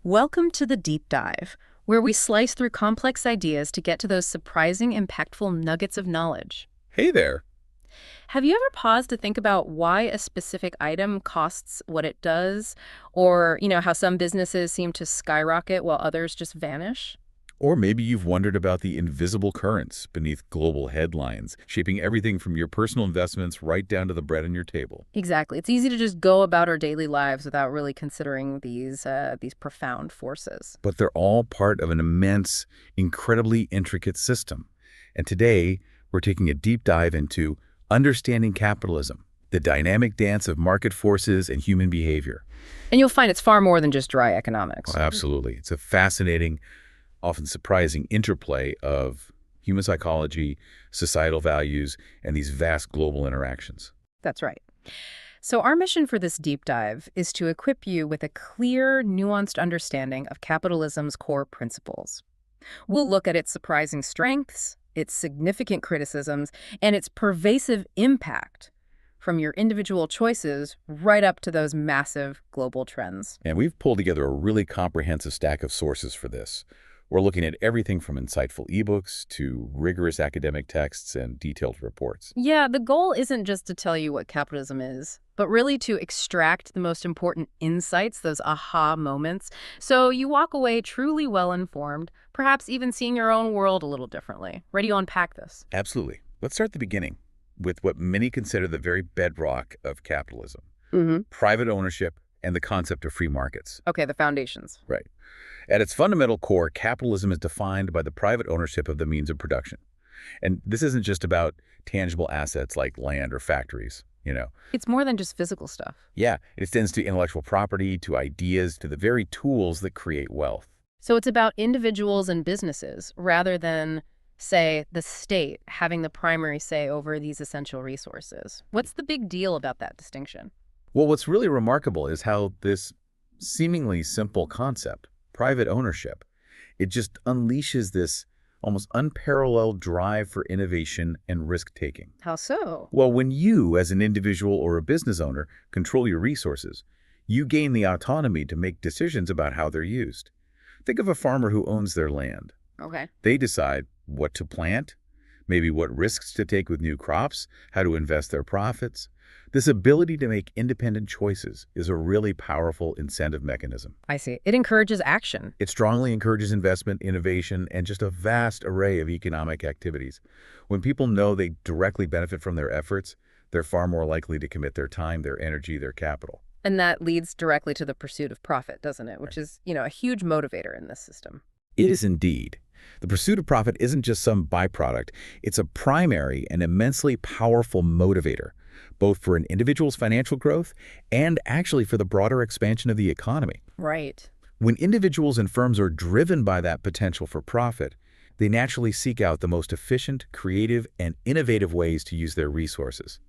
Welcome to the Deep Dive, where we slice through complex ideas to get to those surprising, impactful nuggets of knowledge. Hey there. Have you ever paused to think about why a specific item costs what it does? Or, how some businesses seem to skyrocket while others just vanish? Or maybe you've wondered about the invisible currents beneath global headlines, shaping everything from your personal investments right down to the bread on your table. Exactly. It's easy to just go about our daily lives without really considering these profound forces. But they're all part of an immense, incredibly intricate system. And today, we're taking a deep dive into understanding capitalism, the dynamic dance of market forces and human behavior. And you'll find it's far more than just dry economics. Oh, absolutely. It's a fascinating, often surprising interplay of human psychology, societal values, and these vast global interactions. That's right. So our mission for this deep dive is to equip you with a clear, nuanced understanding of capitalism's core principles. We'll look at its surprising strengths, its significant criticisms, and its pervasive impact from your individual choices right up to those massive global trends. And we've pulled together a really comprehensive stack of sources for this. We're looking at everything from insightful ebooks to rigorous academic texts and detailed reports. Yeah, the goal isn't just to tell you what capitalism is, but really to extract the most important insights, those aha moments, so you walk away truly well-informed, perhaps even seeing your own world a little differently. Ready to unpack this? Absolutely. Let's start at the beginning with what many consider the very bedrock of capitalism, private ownership and the concept of free markets. Okay, the foundations. Right. At its fundamental core, capitalism is defined by the private ownership of the means of production. And this isn't just about tangible assets like land or factories. It's more than just physical stuff. Yeah, it extends to intellectual property, to ideas, to the very tools that create wealth. So it's about individuals and businesses rather than, say, the state having the primary say over these essential resources. What's the big deal about that distinction? Well, what's really remarkable is how this seemingly simple concept, private ownership, it just unleashes this almost unparalleled drive for innovation and risk-taking. How so? Well, when you, as an individual or a business owner, control your resources, you gain the autonomy to make decisions about how they're used. Think of a farmer who owns their land. Okay. They decide what to plant, maybe what risks to take with new crops, how to invest their profits. This ability to make independent choices is a really powerful incentive mechanism. I see. It encourages action. It strongly encourages investment, innovation, and just a vast array of economic activities. When people know they directly benefit from their efforts, they're far more likely to commit their time, their energy, their capital. And that leads directly to the pursuit of profit, doesn't it? Which is, a huge motivator in this system. It is indeed. The pursuit of profit isn't just some byproduct. It's a primary and immensely powerful motivator, both for an individual's financial growth and actually for the broader expansion of the economy. Right. When individuals and firms are driven by that potential for profit, they naturally seek out the most efficient, creative, and innovative ways to use their resources.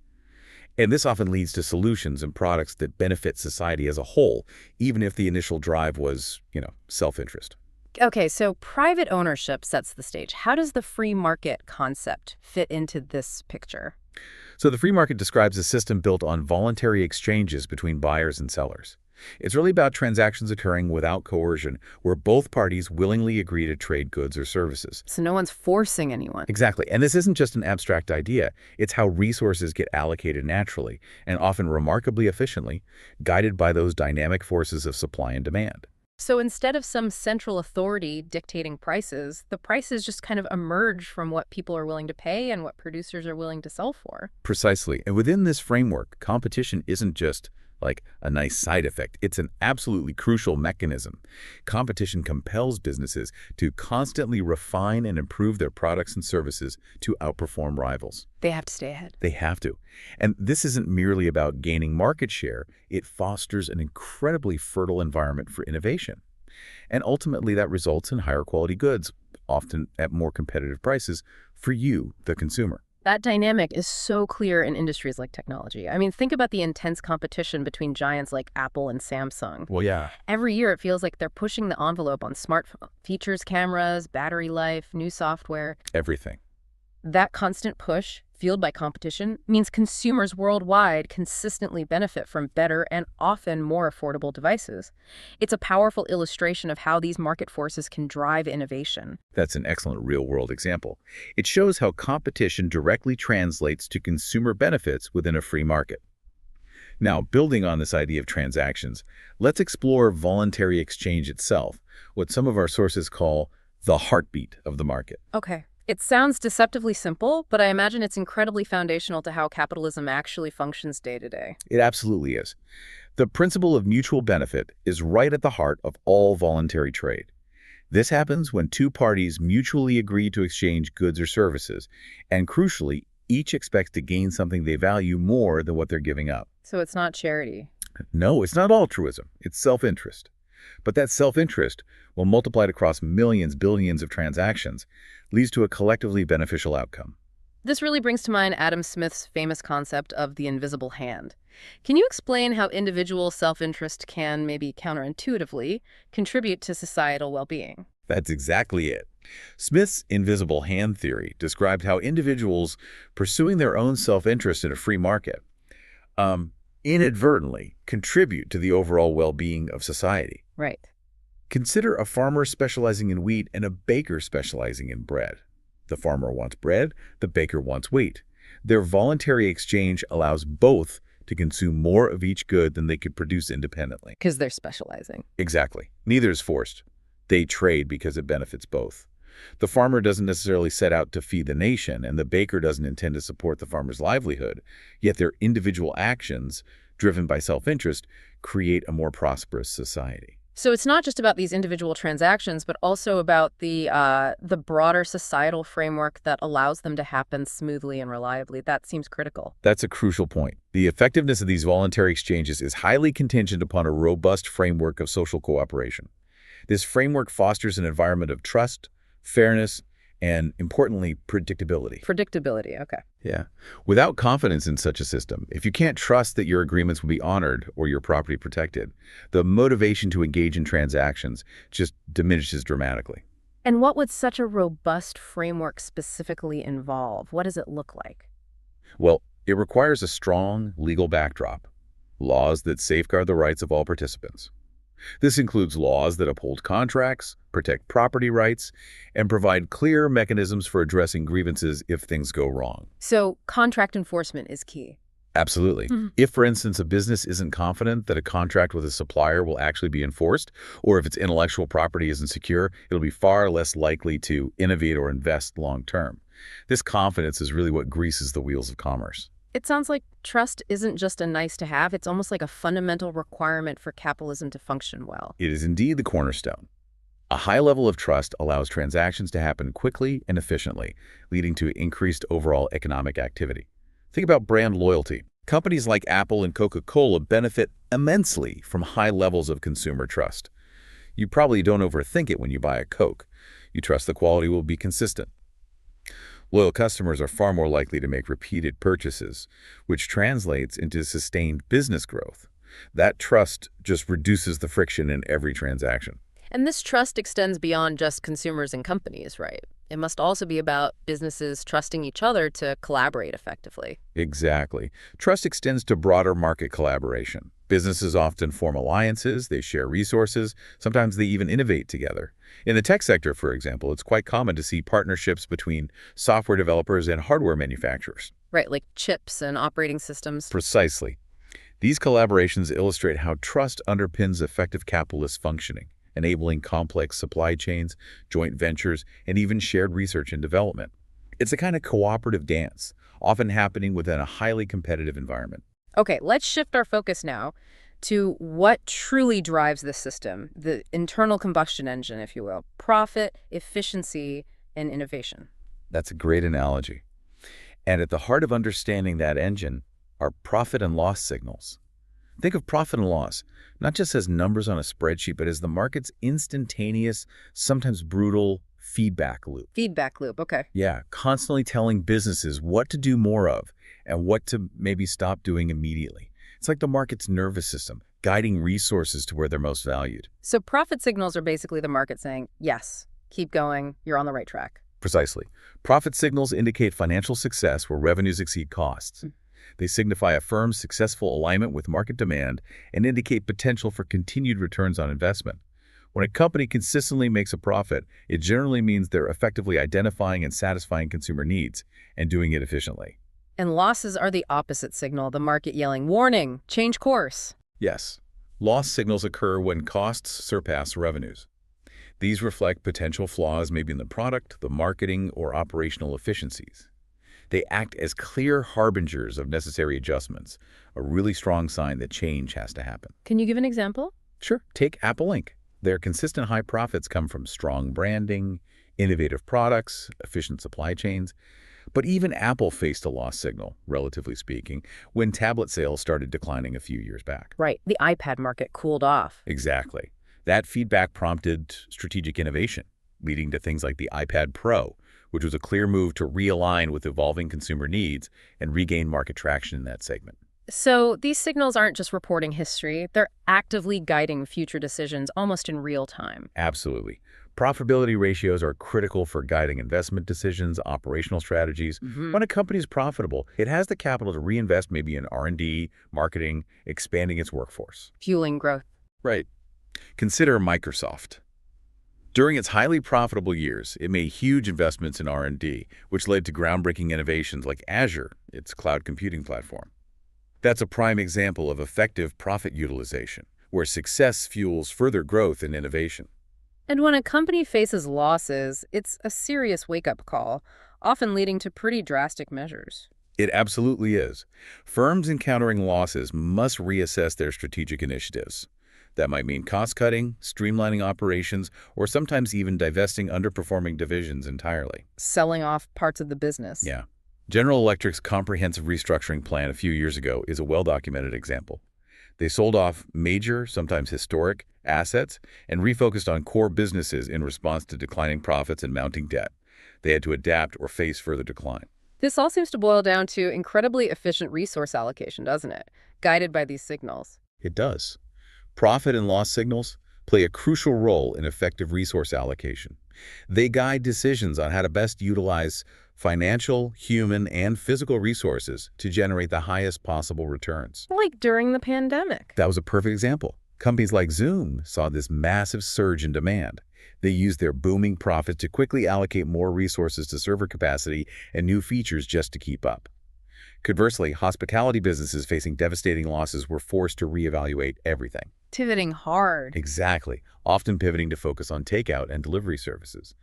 And this often leads to solutions and products that benefit society as a whole, even if the initial drive was, self-interest. Okay, so private ownership sets the stage. How does the free market concept fit into this picture? So the free market describes a system built on voluntary exchanges between buyers and sellers. It's really about transactions occurring without coercion, where both parties willingly agree to trade goods or services. So no one's forcing anyone. Exactly. And this isn't just an abstract idea. It's how resources get allocated naturally, and often remarkably efficiently, guided by those dynamic forces of supply and demand. So instead of some central authority dictating prices, the prices just kind of emerge from what people are willing to pay and what producers are willing to sell for. Precisely. And within this framework, competition isn't just like a nice side effect. It's an absolutely crucial mechanism. Competition compels businesses to constantly refine and improve their products and services to outperform rivals. They have to stay ahead. They have to. And this isn't merely about gaining market share. It fosters an incredibly fertile environment for innovation. And ultimately, that results in higher quality goods, often at more competitive prices for you, the consumer. That dynamic is so clear in industries like technology. I mean, think about the intense competition between giants like Apple and Samsung. Well, yeah. Every year, it feels like they're pushing the envelope on smartphone features, cameras, battery life, new software. Everything. That constant push, fueled by competition, means consumers worldwide consistently benefit from better and often more affordable devices. It's a powerful illustration of how these market forces can drive innovation. That's an excellent real-world example. It shows how competition directly translates to consumer benefits within a free market. Now, building on this idea of transactions, let's explore voluntary exchange itself, what some of our sources call the heartbeat of the market. Okay. It sounds deceptively simple, but I imagine it's incredibly foundational to how capitalism actually functions day to day. It absolutely is. The principle of mutual benefit is right at the heart of all voluntary trade. This happens when two parties mutually agree to exchange goods or services, and crucially, each expects to gain something they value more than what they're giving up. So it's not charity. No, it's not altruism, it's self-interest. But that self-interest, when multiplied across millions, billions of transactions, leads to a collectively beneficial outcome. This really brings to mind Adam Smith's famous concept of the invisible hand. Can you explain how individual self-interest can, maybe counterintuitively, contribute to societal well-being? That's exactly it. Smith's invisible hand theory described how individuals pursuing their own self-interest in a free market inadvertently contribute to the overall well-being of society. Right. Consider a farmer specializing in wheat and a baker specializing in bread. The farmer wants bread, the baker wants wheat. Their voluntary exchange allows both to consume more of each good than they could produce independently. Because they're specializing. Exactly. Neither is forced. They trade because it benefits both. The farmer doesn't necessarily set out to feed the nation, and the baker doesn't intend to support the farmer's livelihood, yet their individual actions, driven by self-interest, create a more prosperous society. So it's not just about these individual transactions, but also about the broader societal framework that allows them to happen smoothly and reliably. That seems critical. That's a crucial point. The effectiveness of these voluntary exchanges is highly contingent upon a robust framework of social cooperation. This framework fosters an environment of trust, fairness, and, importantly, predictability. Predictability, okay. Yeah. Without confidence in such a system, if you can't trust that your agreements will be honored or your property protected, the motivation to engage in transactions just diminishes dramatically. And what would such a robust framework specifically involve? What does it look like? Well, it requires a strong legal backdrop, laws that safeguard the rights of all participants. This includes laws that uphold contracts, protect property rights, and provide clear mechanisms for addressing grievances if things go wrong. So contract enforcement is key. Absolutely. If, for instance, a business isn't confident that a contract with a supplier will actually be enforced, or if its intellectual property isn't secure, it'll be far less likely to innovate or invest long-term. This confidence is really what greases the wheels of commerce. It sounds like trust isn't just a nice to have, it's almost like a fundamental requirement for capitalism to function well. It is indeed the cornerstone. A high level of trust allows transactions to happen quickly and efficiently, leading to increased overall economic activity. Think about brand loyalty. Companies like Apple and Coca-Cola benefit immensely from high levels of consumer trust. You probably don't overthink it when you buy a Coke. You trust the quality will be consistent. Loyal customers are far more likely to make repeated purchases, which translates into sustained business growth. That trust just reduces the friction in every transaction. And this trust extends beyond just consumers and companies, right? It must also be about businesses trusting each other to collaborate effectively. Exactly. Trust extends to broader market collaboration. Businesses often form alliances, they share resources, sometimes they even innovate together. In the tech sector, for example, it's quite common to see partnerships between software developers and hardware manufacturers. Right, like chips and operating systems. Precisely. These collaborations illustrate how trust underpins effective capitalist functioning, enabling complex supply chains, joint ventures, and even shared research and development. It's a kind of cooperative dance, often happening within a highly competitive environment. Okay, let's shift our focus now to what truly drives this system, the internal combustion engine, if you will, profit, efficiency, and innovation. That's a great analogy. And at the heart of understanding that engine are profit and loss signals. Think of profit and loss, not just as numbers on a spreadsheet, but as the market's instantaneous, sometimes brutal feedback loop. Feedback loop, okay. Yeah, constantly telling businesses what to do more of and what to maybe stop doing immediately. It's like the market's nervous system, guiding resources to where they're most valued. So profit signals are basically the market saying, yes, keep going, you're on the right track. Precisely. Profit signals indicate financial success where revenues exceed costs. They signify a firm's successful alignment with market demand and indicate potential for continued returns on investment. When a company consistently makes a profit, it generally means they're effectively identifying and satisfying consumer needs and doing it efficiently. And losses are the opposite signal, the market yelling, "Warning, change course." Yes, loss signals occur when costs surpass revenues. These reflect potential flaws maybe in the product, the marketing, or operational efficiencies. They act as clear harbingers of necessary adjustments, a really strong sign that change has to happen. Can you give an example? Sure, take Apple Inc. Their consistent high profits come from strong branding, innovative products, efficient supply chains. But even Apple faced a loss signal, relatively speaking, when tablet sales started declining a few years back. Right, the iPad market cooled off. Exactly. That feedback prompted strategic innovation, leading to things like the iPad Pro, which was a clear move to realign with evolving consumer needs and regain market traction in that segment. So these signals aren't just reporting history, they're actively guiding future decisions almost in real time. Absolutely. Profitability ratios are critical for guiding investment decisions, operational strategies. When a company is profitable, it has the capital to reinvest maybe in R&D, marketing, expanding its workforce. Fueling growth. Right. Consider Microsoft. During its highly profitable years, it made huge investments in R&D, which led to groundbreaking innovations like Azure, its cloud computing platform. That's a prime example of effective profit utilization, where success fuels further growth and innovation. And when a company faces losses, it's a serious wake-up call, often leading to pretty drastic measures. It absolutely is. Firms encountering losses must reassess their strategic initiatives. That might mean cost-cutting, streamlining operations, or sometimes even divesting underperforming divisions entirely. Selling off parts of the business. Yeah. General Electric's comprehensive restructuring plan a few years ago is a well-documented example. They sold off major, sometimes historic, assets and refocused on core businesses in response to declining profits and mounting debt. They had to adapt or face further decline. This all seems to boil down to incredibly efficient resource allocation, doesn't it? Guided by these signals. It does. Profit and loss signals play a crucial role in effective resource allocation. They guide decisions on how to best utilize financial, human, and physical resources to generate the highest possible returns. Like during the pandemic. That was a perfect example. Companies like Zoom saw this massive surge in demand. They used their booming profits to quickly allocate more resources to server capacity and new features just to keep up. Conversely, hospitality businesses facing devastating losses were forced to reevaluate everything. Pivoting hard. Exactly, often pivoting to focus on takeout and delivery services.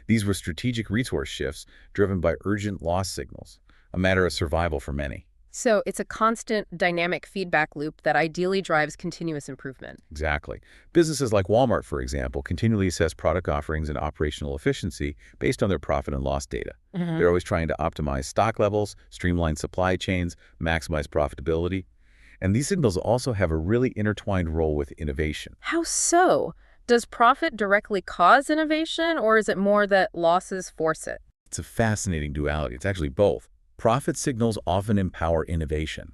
These were strategic resource shifts driven by urgent loss signals, a matter of survival for many. So it's a constant dynamic feedback loop that ideally drives continuous improvement. Exactly. Businesses like Walmart, for example, continually assess product offerings and operational efficiency based on their profit and loss data. They're always trying to optimize stock levels, streamline supply chains, maximize profitability. And these signals also have a really intertwined role with innovation. How so? Does profit directly cause innovation, or is it more that losses force it? It's a fascinating duality. It's actually both. Profit signals often empower innovation.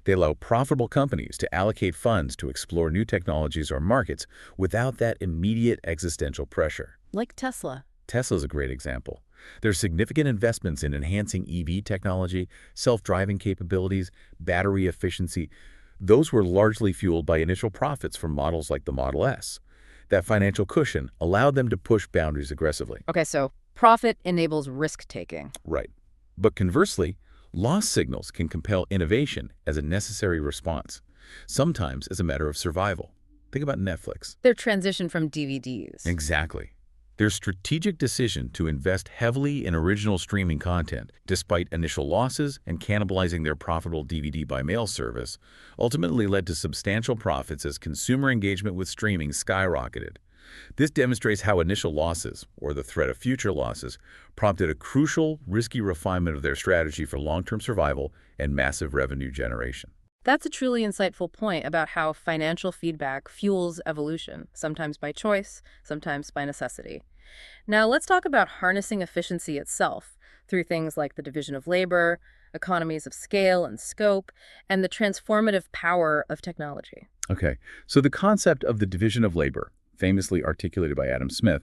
They allow profitable companies to allocate funds to explore new technologies or markets without that immediate existential pressure. Like Tesla. Tesla's a great example. There's significant investments in enhancing EV technology, self-driving capabilities, battery efficiency. Those were largely fueled by initial profits from models like the Model S. That financial cushion allowed them to push boundaries aggressively. Okay, so profit enables risk-taking. Right. But conversely, loss signals can compel innovation as a necessary response, sometimes as a matter of survival. Think about Netflix. Their transition from DVDs. Exactly. Their strategic decision to invest heavily in original streaming content, despite initial losses and cannibalizing their profitable DVD by mail service, ultimately led to substantial profits as consumer engagement with streaming skyrocketed. This demonstrates how initial losses, or the threat of future losses, prompted a crucial, risky refinement of their strategy for long-term survival and massive revenue generation. That's a truly insightful point about how financial feedback fuels evolution, sometimes by choice, sometimes by necessity. Now let's talk about harnessing efficiency itself through things like the division of labor, economies of scale and scope, and the transformative power of technology. Okay, so the concept of the division of labor, famously articulated by Adam Smith,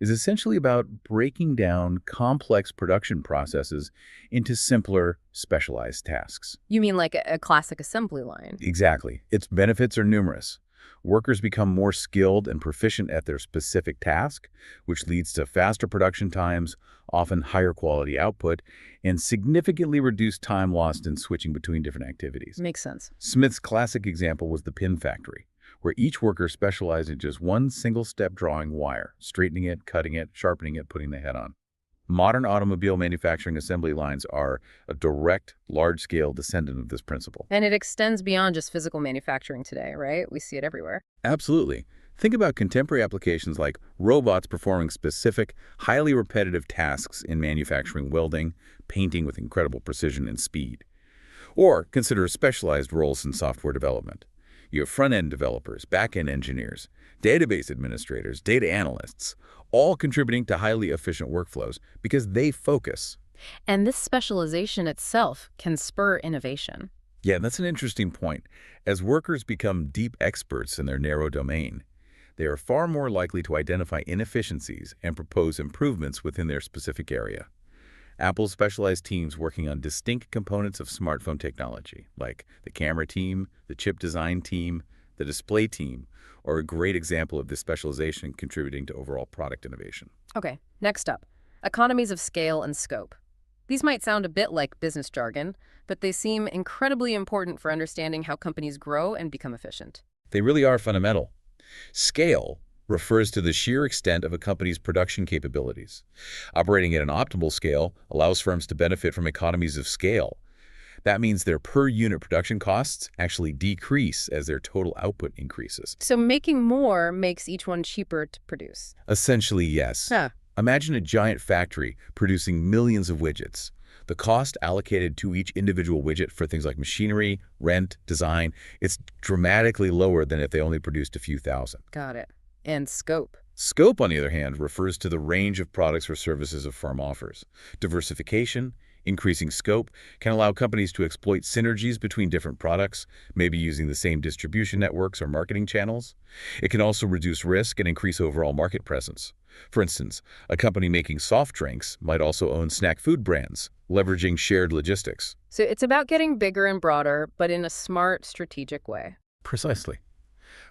is essentially about breaking down complex production processes into simpler, specialized tasks. You mean like a classic assembly line? Exactly. Its benefits are numerous. Workers become more skilled and proficient at their specific task, which leads to faster production times, often higher quality output, and significantly reduced time lost in switching between different activities. Makes sense. Smith's classic example was the pin factory, where each worker specialized in just one single step drawing wire, straightening it, cutting it, sharpening it, putting the head on. Modern automobile manufacturing assembly lines are a direct, large-scale descendant of this principle. And it extends beyond just physical manufacturing today, right? We see it everywhere. Absolutely. Think about contemporary applications like robots performing specific, highly repetitive tasks in manufacturing welding, painting with incredible precision and speed. Or consider specialized roles in software development. You have front-end developers, back-end engineers, database administrators, data analysts, all contributing to highly efficient workflows because they focus. And this specialization itself can spur innovation. Yeah, that's an interesting point. As workers become deep experts in their narrow domain, they are far more likely to identify inefficiencies and propose improvements within their specific area. Apple's specialized teams working on distinct components of smartphone technology, like the camera team, the chip design team, the display team, are a great example of this specialization contributing to overall product innovation. Okay, next up, economies of scale and scope. These might sound a bit like business jargon, but they seem incredibly important for understanding how companies grow and become efficient. They really are fundamental. Scale refers to the sheer extent of a company's production capabilities. Operating at an optimal scale allows firms to benefit from economies of scale. That means their per-unit production costs actually decrease as their total output increases. So making more makes each one cheaper to produce. Essentially, yes. Huh. Imagine a giant factory producing millions of widgets. The cost allocated to each individual widget for things like machinery, rent, design, it's dramatically lower than if they only produced a few thousand. Got it. And scope. Scope, on the other hand, refers to the range of products or services a firm offers. Diversification, increasing scope, can allow companies to exploit synergies between different products, maybe using the same distribution networks or marketing channels. It can also reduce risk and increase overall market presence. For instance, a company making soft drinks might also own snack food brands, leveraging shared logistics. So it's about getting bigger and broader, but in a smart, strategic way. Precisely.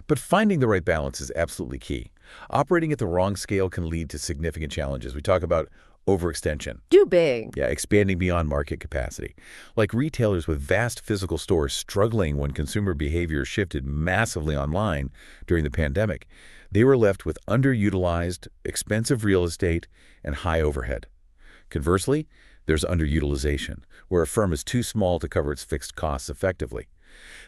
But finding the right balance is absolutely key. Operating at the wrong scale can lead to significant challenges. We talk about overextension. Do big. Yeah, expanding beyond market capacity. Like retailers with vast physical stores struggling when consumer behavior shifted massively online during the pandemic, they were left with underutilized, expensive real estate and high overhead. Conversely, there's underutilization, where a firm is too small to cover its fixed costs effectively.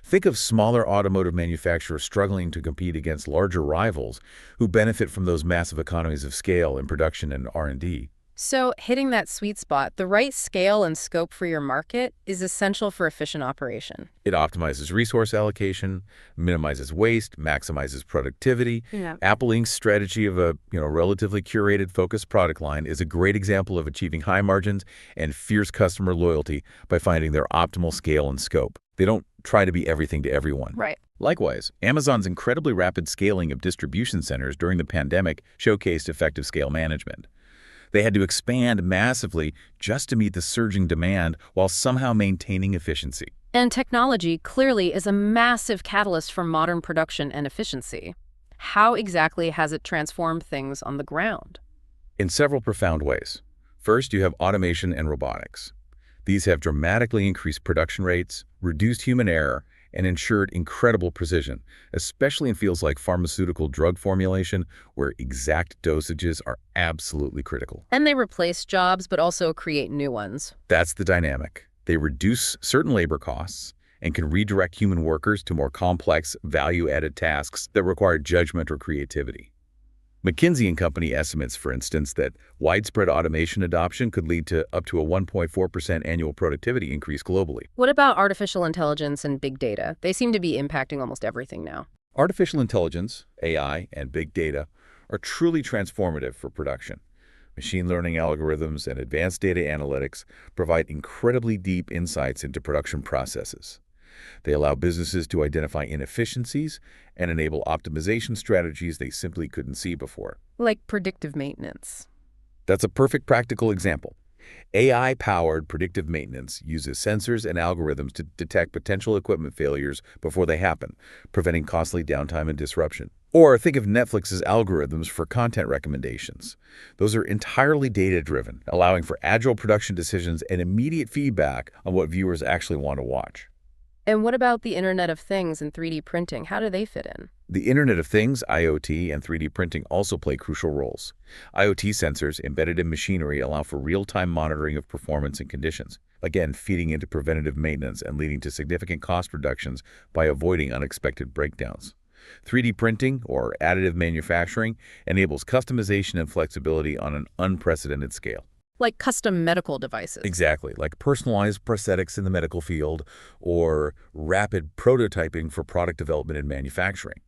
Think of smaller automotive manufacturers struggling to compete against larger rivals who benefit from those massive economies of scale in production and R&D. So hitting that sweet spot, the right scale and scope for your market, is essential for efficient operation. It optimizes resource allocation, minimizes waste, maximizes productivity. Yeah. Apple Inc.'s strategy of a relatively curated, focused product line is a great example of achieving high margins and fierce customer loyalty by finding their optimal scale and scope. They don't try to be everything to everyone. Right. Likewise, Amazon's incredibly rapid scaling of distribution centers during the pandemic showcased effective scale management. They had to expand massively just to meet the surging demand while somehow maintaining efficiency. And technology clearly is a massive catalyst for modern production and efficiency. How exactly has it transformed things on the ground? In several profound ways. First, you have automation and robotics. These have dramatically increased production rates, reduced human error, and ensured incredible precision, especially in fields like pharmaceutical drug formulation, where exact dosages are absolutely critical. And they replace jobs, but also create new ones. That's the dynamic. They reduce certain labor costs and can redirect human workers to more complex, value-added tasks that require judgment or creativity. McKinsey & Company estimates, for instance, that widespread automation adoption could lead to up to a 1.4% annual productivity increase globally. What about artificial intelligence and big data? They seem to be impacting almost everything now. Artificial intelligence, AI, and big data are truly transformative for production. Machine learning algorithms and advanced data analytics provide incredibly deep insights into production processes. They allow businesses to identify inefficiencies and enable optimization strategies they simply couldn't see before. Like predictive maintenance. That's a perfect practical example. AI-powered predictive maintenance uses sensors and algorithms to detect potential equipment failures before they happen, preventing costly downtime and disruption. Or think of Netflix's algorithms for content recommendations. Those are entirely data-driven, allowing for agile production decisions and immediate feedback on what viewers actually want to watch. And what about the Internet of Things and 3D printing? How do they fit in? The Internet of Things, IoT, and 3D printing also play crucial roles. IoT sensors embedded in machinery allow for real-time monitoring of performance and conditions, again feeding into preventative maintenance and leading to significant cost reductions by avoiding unexpected breakdowns. 3D printing, or additive manufacturing, enables customization and flexibility on an unprecedented scale. Like custom medical devices. Exactly, like personalized prosthetics in the medical field or rapid prototyping for product development and manufacturing.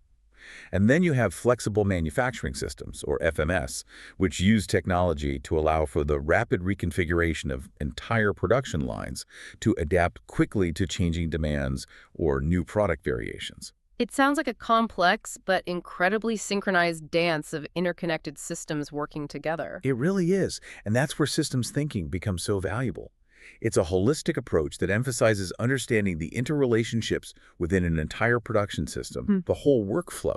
And then you have flexible manufacturing systems, or FMS, which use technology to allow for the rapid reconfiguration of entire production lines to adapt quickly to changing demands or new product variations. It sounds like a complex but incredibly synchronized dance of interconnected systems working together. It really is, and that's where systems thinking becomes so valuable. It's a holistic approach that emphasizes understanding the interrelationships within an entire production system, the whole workflow,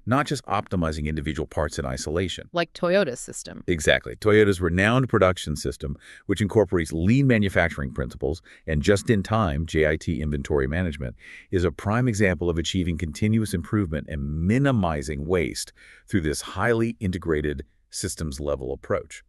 not just optimizing individual parts in isolation. Like Toyota's system. Exactly. Toyota's renowned production system, which incorporates lean manufacturing principles and just-in-time JIT inventory management, is a prime example of achieving continuous improvement and minimizing waste through this highly integrated systems-level approach.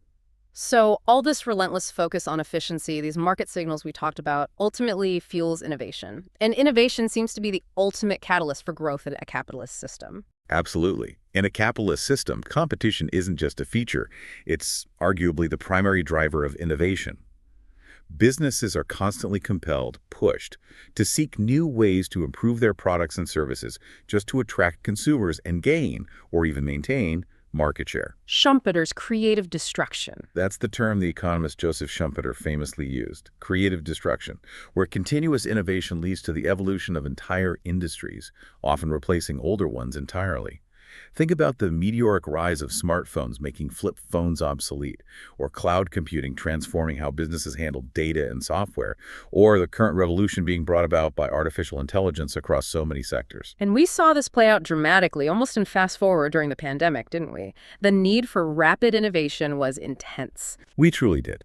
So all this relentless focus on efficiency, these market signals we talked about, ultimately fuels innovation. And innovation seems to be the ultimate catalyst for growth in a capitalist system. Absolutely. In a capitalist system, competition isn't just a feature. It's arguably the primary driver of innovation. Businesses are constantly compelled, pushed, to seek new ways to improve their products and services just to attract consumers and gain, or even maintain, market share. Schumpeter's creative destruction. That's the term the economist Joseph Schumpeter famously used, creative destruction, where continuous innovation leads to the evolution of entire industries, often replacing older ones entirely. Think about the meteoric rise of smartphones making flip phones obsolete, or cloud computing transforming how businesses handle data and software, or the current revolution being brought about by artificial intelligence across so many sectors. And we saw this play out dramatically, almost in fast forward during the pandemic, didn't we? The need for rapid innovation was intense. We truly did.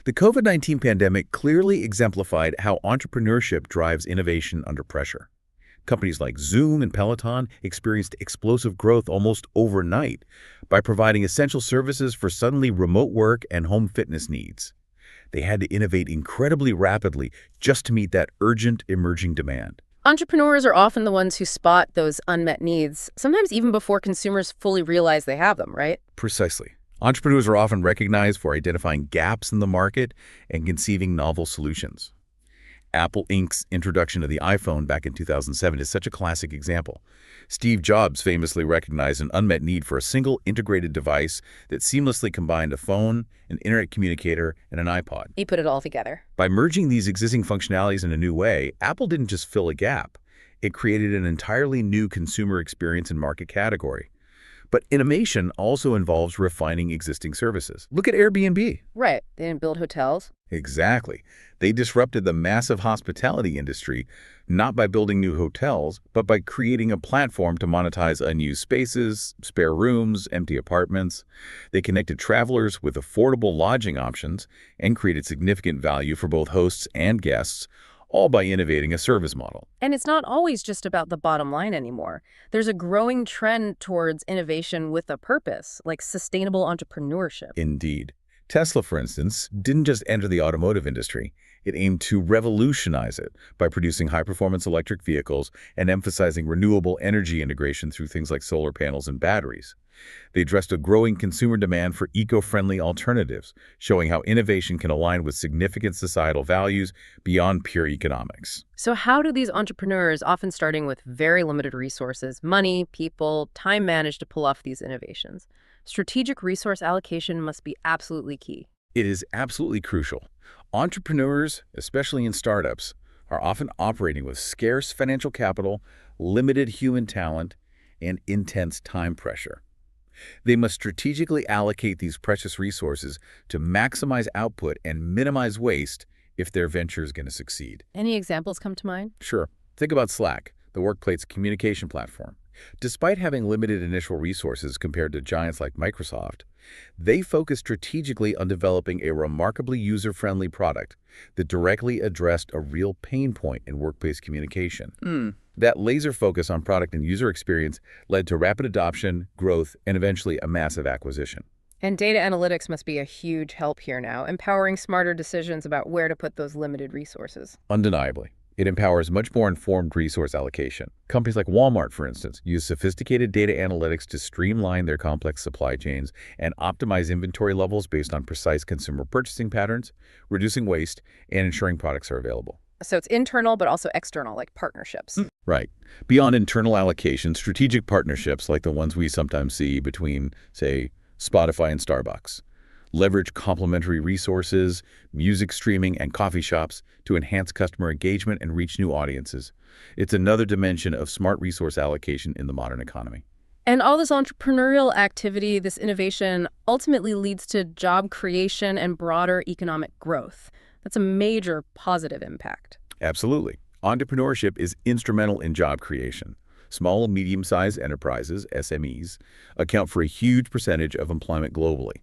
The COVID-19 pandemic clearly exemplified how entrepreneurship drives innovation under pressure. Companies like Zoom and Peloton experienced explosive growth almost overnight by providing essential services for suddenly remote work and home fitness needs. They had to innovate incredibly rapidly just to meet that urgent emerging demand. Entrepreneurs are often the ones who spot those unmet needs, sometimes even before consumers fully realize they have them, right? Precisely. Entrepreneurs are often recognized for identifying gaps in the market and conceiving novel solutions. Apple Inc.'s introduction of the iPhone back in 2007 is such a classic example. Steve Jobs famously recognized an unmet need for a single integrated device that seamlessly combined a phone, an internet communicator, and an iPod. He put it all together. By merging these existing functionalities in a new way, Apple didn't just fill a gap. It created an entirely new consumer experience and market category. But innovation also involves refining existing services. Look at Airbnb. Right. They didn't build hotels. Exactly. They disrupted the massive hospitality industry, not by building new hotels, but by creating a platform to monetize unused spaces, spare rooms, empty apartments. They connected travelers with affordable lodging options and created significant value for both hosts and guests, all by innovating a service model. And it's not always just about the bottom line anymore. There's a growing trend towards innovation with a purpose, like sustainable entrepreneurship. Indeed. Tesla, for instance, didn't just enter the automotive industry. It aimed to revolutionize it by producing high-performance electric vehicles and emphasizing renewable energy integration through things like solar panels and batteries. They addressed a growing consumer demand for eco-friendly alternatives, showing how innovation can align with significant societal values beyond pure economics. So how do these entrepreneurs, often starting with very limited resources, money, people, time manage to pull off these innovations? Strategic resource allocation must be absolutely key. It is absolutely crucial. Entrepreneurs, especially in startups, are often operating with scarce financial capital, limited human talent, and intense time pressure. They must strategically allocate these precious resources to maximize output and minimize waste if their venture is going to succeed. Any examples come to mind? Sure. Think about Slack, the workplace communication platform. Despite having limited initial resources compared to giants like Microsoft, they focused strategically on developing a remarkably user-friendly product that directly addressed a real pain point in workplace communication. That laser focus on product and user experience led to rapid adoption, growth, and eventually a massive acquisition. And data analytics must be a huge help here now, empowering smarter decisions about where to put those limited resources. Undeniably, it empowers much more informed resource allocation. Companies like Walmart, for instance, use sophisticated data analytics to streamline their complex supply chains and optimize inventory levels based on precise consumer purchasing patterns, reducing waste, and ensuring products are available. So it's internal, but also external, like partnerships. Right. Beyond internal allocation, strategic partnerships like the ones we sometimes see between, say, Spotify and Starbucks leverage complementary resources, music streaming, and coffee shops to enhance customer engagement and reach new audiences. It's another dimension of smart resource allocation in the modern economy. And all this entrepreneurial activity, this innovation, ultimately leads to job creation and broader economic growth. That's a major positive impact. Absolutely. Entrepreneurship is instrumental in job creation. Small and medium-sized enterprises, SMEs, account for a huge percentage of employment globally.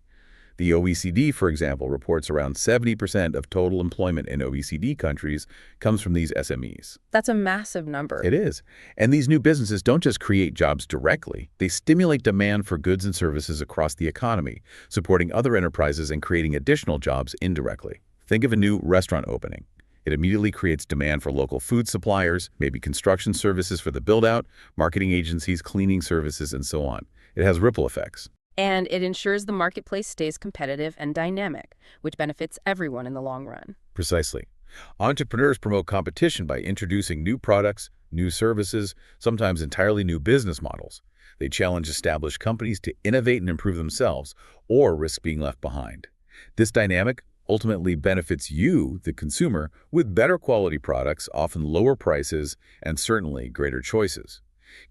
The OECD, for example, reports around 70% of total employment in OECD countries comes from these SMEs. That's a massive number. It is. And these new businesses don't just create jobs directly. They stimulate demand for goods and services across the economy, supporting other enterprises and creating additional jobs indirectly. Think of a new restaurant opening. It immediately creates demand for local food suppliers, maybe construction services for the build-out, marketing agencies, cleaning services, and so on. It has ripple effects. And it ensures the marketplace stays competitive and dynamic, which benefits everyone in the long run. Precisely. Entrepreneurs promote competition by introducing new products, new services, sometimes entirely new business models. They challenge established companies to innovate and improve themselves, or risk being left behind. This dynamic ultimately benefits you, the consumer, with better quality products, often lower prices, and certainly greater choices.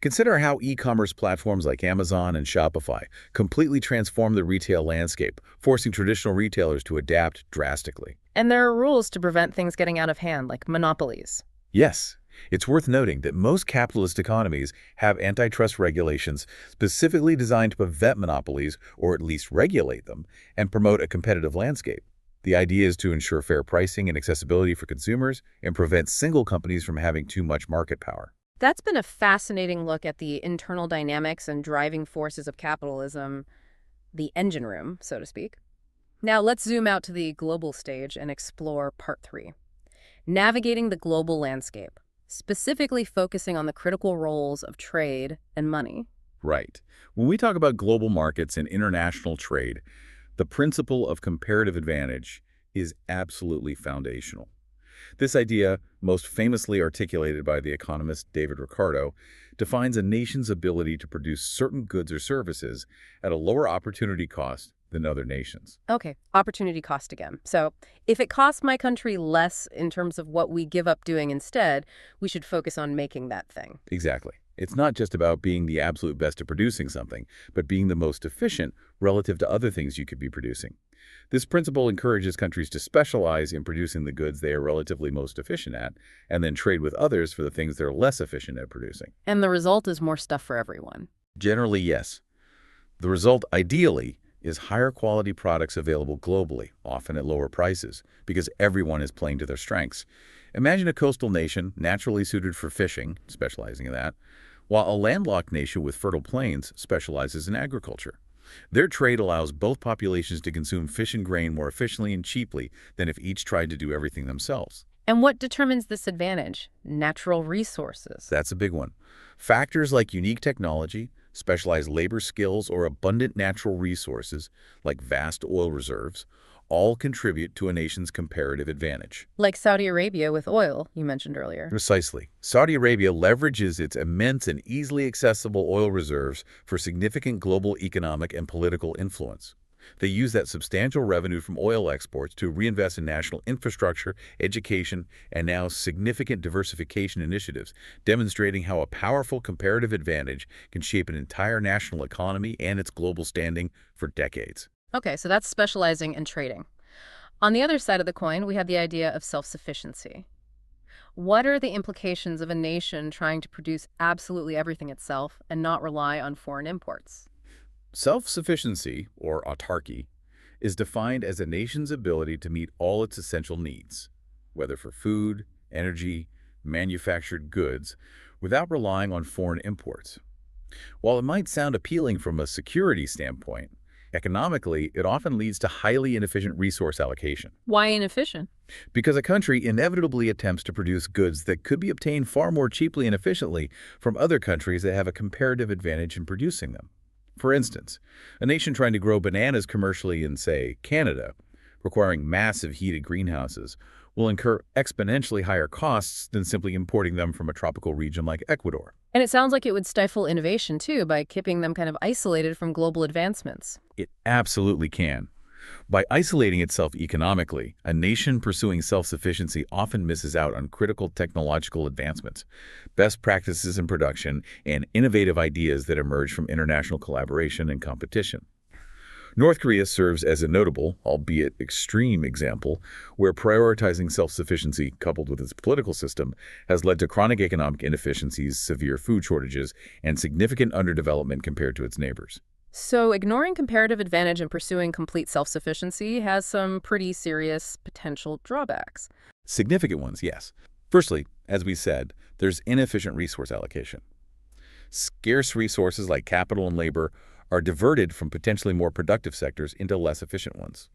Consider how e-commerce platforms like Amazon and Shopify completely transform the retail landscape, forcing traditional retailers to adapt drastically. And there are rules to prevent things getting out of hand, like monopolies. Yes, it's worth noting that most capitalist economies have antitrust regulations specifically designed to prevent monopolies, or at least regulate them, and promote a competitive landscape. The idea is to ensure fair pricing and accessibility for consumers and prevent single companies from having too much market power. That's been a fascinating look at the internal dynamics and driving forces of capitalism, the engine room, so to speak. Now let's zoom out to the global stage and explore part 3. Navigating the global landscape, specifically focusing on the critical roles of trade and money. Right. When we talk about global markets and international trade, the principle of comparative advantage is absolutely foundational. This idea, most famously articulated by the economist David Ricardo, defines a nation's ability to produce certain goods or services at a lower opportunity cost than other nations. Okay, opportunity cost again. So if it costs my country less in terms of what we give up doing instead, we should focus on making that thing. Exactly. It's not just about being the absolute best at producing something, but being the most efficient relative to other things you could be producing. This principle encourages countries to specialize in producing the goods they are relatively most efficient at, and then trade with others for the things they're less efficient at producing. And the result is more stuff for everyone. Generally, yes. The result, ideally, is higher quality products available globally, often at lower prices, because everyone is playing to their strengths. Imagine a coastal nation naturally suited for fishing, specializing in that, while a landlocked nation with fertile plains specializes in agriculture. Their trade allows both populations to consume fish and grain more efficiently and cheaply than if each tried to do everything themselves. And what determines this advantage? Natural resources. That's a big one. Factors like unique technology, specialized labor skills, or abundant natural resources, like vast oil reserves, all contribute to a nation's comparative advantage. Like Saudi Arabia with oil, you mentioned earlier. Precisely. Saudi Arabia leverages its immense and easily accessible oil reserves for significant global economic and political influence. They use that substantial revenue from oil exports to reinvest in national infrastructure, education, and now significant diversification initiatives, demonstrating how a powerful comparative advantage can shape an entire national economy and its global standing for decades. Okay, so that's specializing and trading. On the other side of the coin, we have the idea of self-sufficiency. What are the implications of a nation trying to produce absolutely everything itself and not rely on foreign imports? Self-sufficiency, or autarky, is defined as a nation's ability to meet all its essential needs, whether for food, energy, manufactured goods, without relying on foreign imports. While it might sound appealing from a security standpoint, economically, it often leads to highly inefficient resource allocation, Why inefficient? because a country inevitably attempts to produce goods that could be obtained far more cheaply and efficiently from other countries that have a comparative advantage in producing them. For instance, a nation trying to grow bananas commercially in, say, Canada, requiring massive heated greenhouses, will incur exponentially higher costs than simply importing them from a tropical region like Ecuador. And it sounds like it would stifle innovation, too, by keeping them kind of isolated from global advancements. It absolutely can. By isolating itself economically, a nation pursuing self-sufficiency often misses out on critical technological advancements, best practices in production, and innovative ideas that emerge from international collaboration and competition. North Korea serves as a notable, albeit extreme, example where prioritizing self-sufficiency coupled with its political system has led to chronic economic inefficiencies, severe food shortages, and significant underdevelopment compared to its neighbors. So ignoring comparative advantage and pursuing complete self-sufficiency has some pretty serious potential drawbacks. Significant ones, yes. Firstly, as we said, there's inefficient resource allocation. Scarce resources like capital and labor are diverted from potentially more productive sectors into less efficient ones.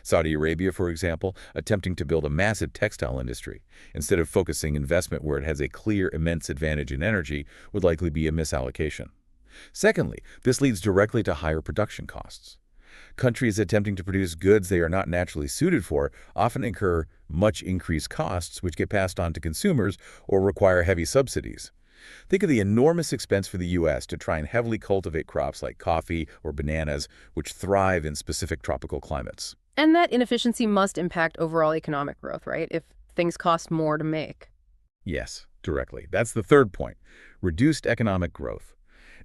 Saudi Arabia, for example, attempting to build a massive textile industry, instead of focusing investment where it has a clear immense advantage in energy, would likely be a misallocation. Secondly, this leads directly to higher production costs. Countries attempting to produce goods they are not naturally suited for often incur much increased costs which get passed on to consumers or require heavy subsidies. Think of the enormous expense for the U.S. to try and heavily cultivate crops like coffee or bananas, which thrive in specific tropical climates. And that inefficiency must impact overall economic growth, right? If things cost more to make. Yes, directly. That's the third point. Reduced economic growth.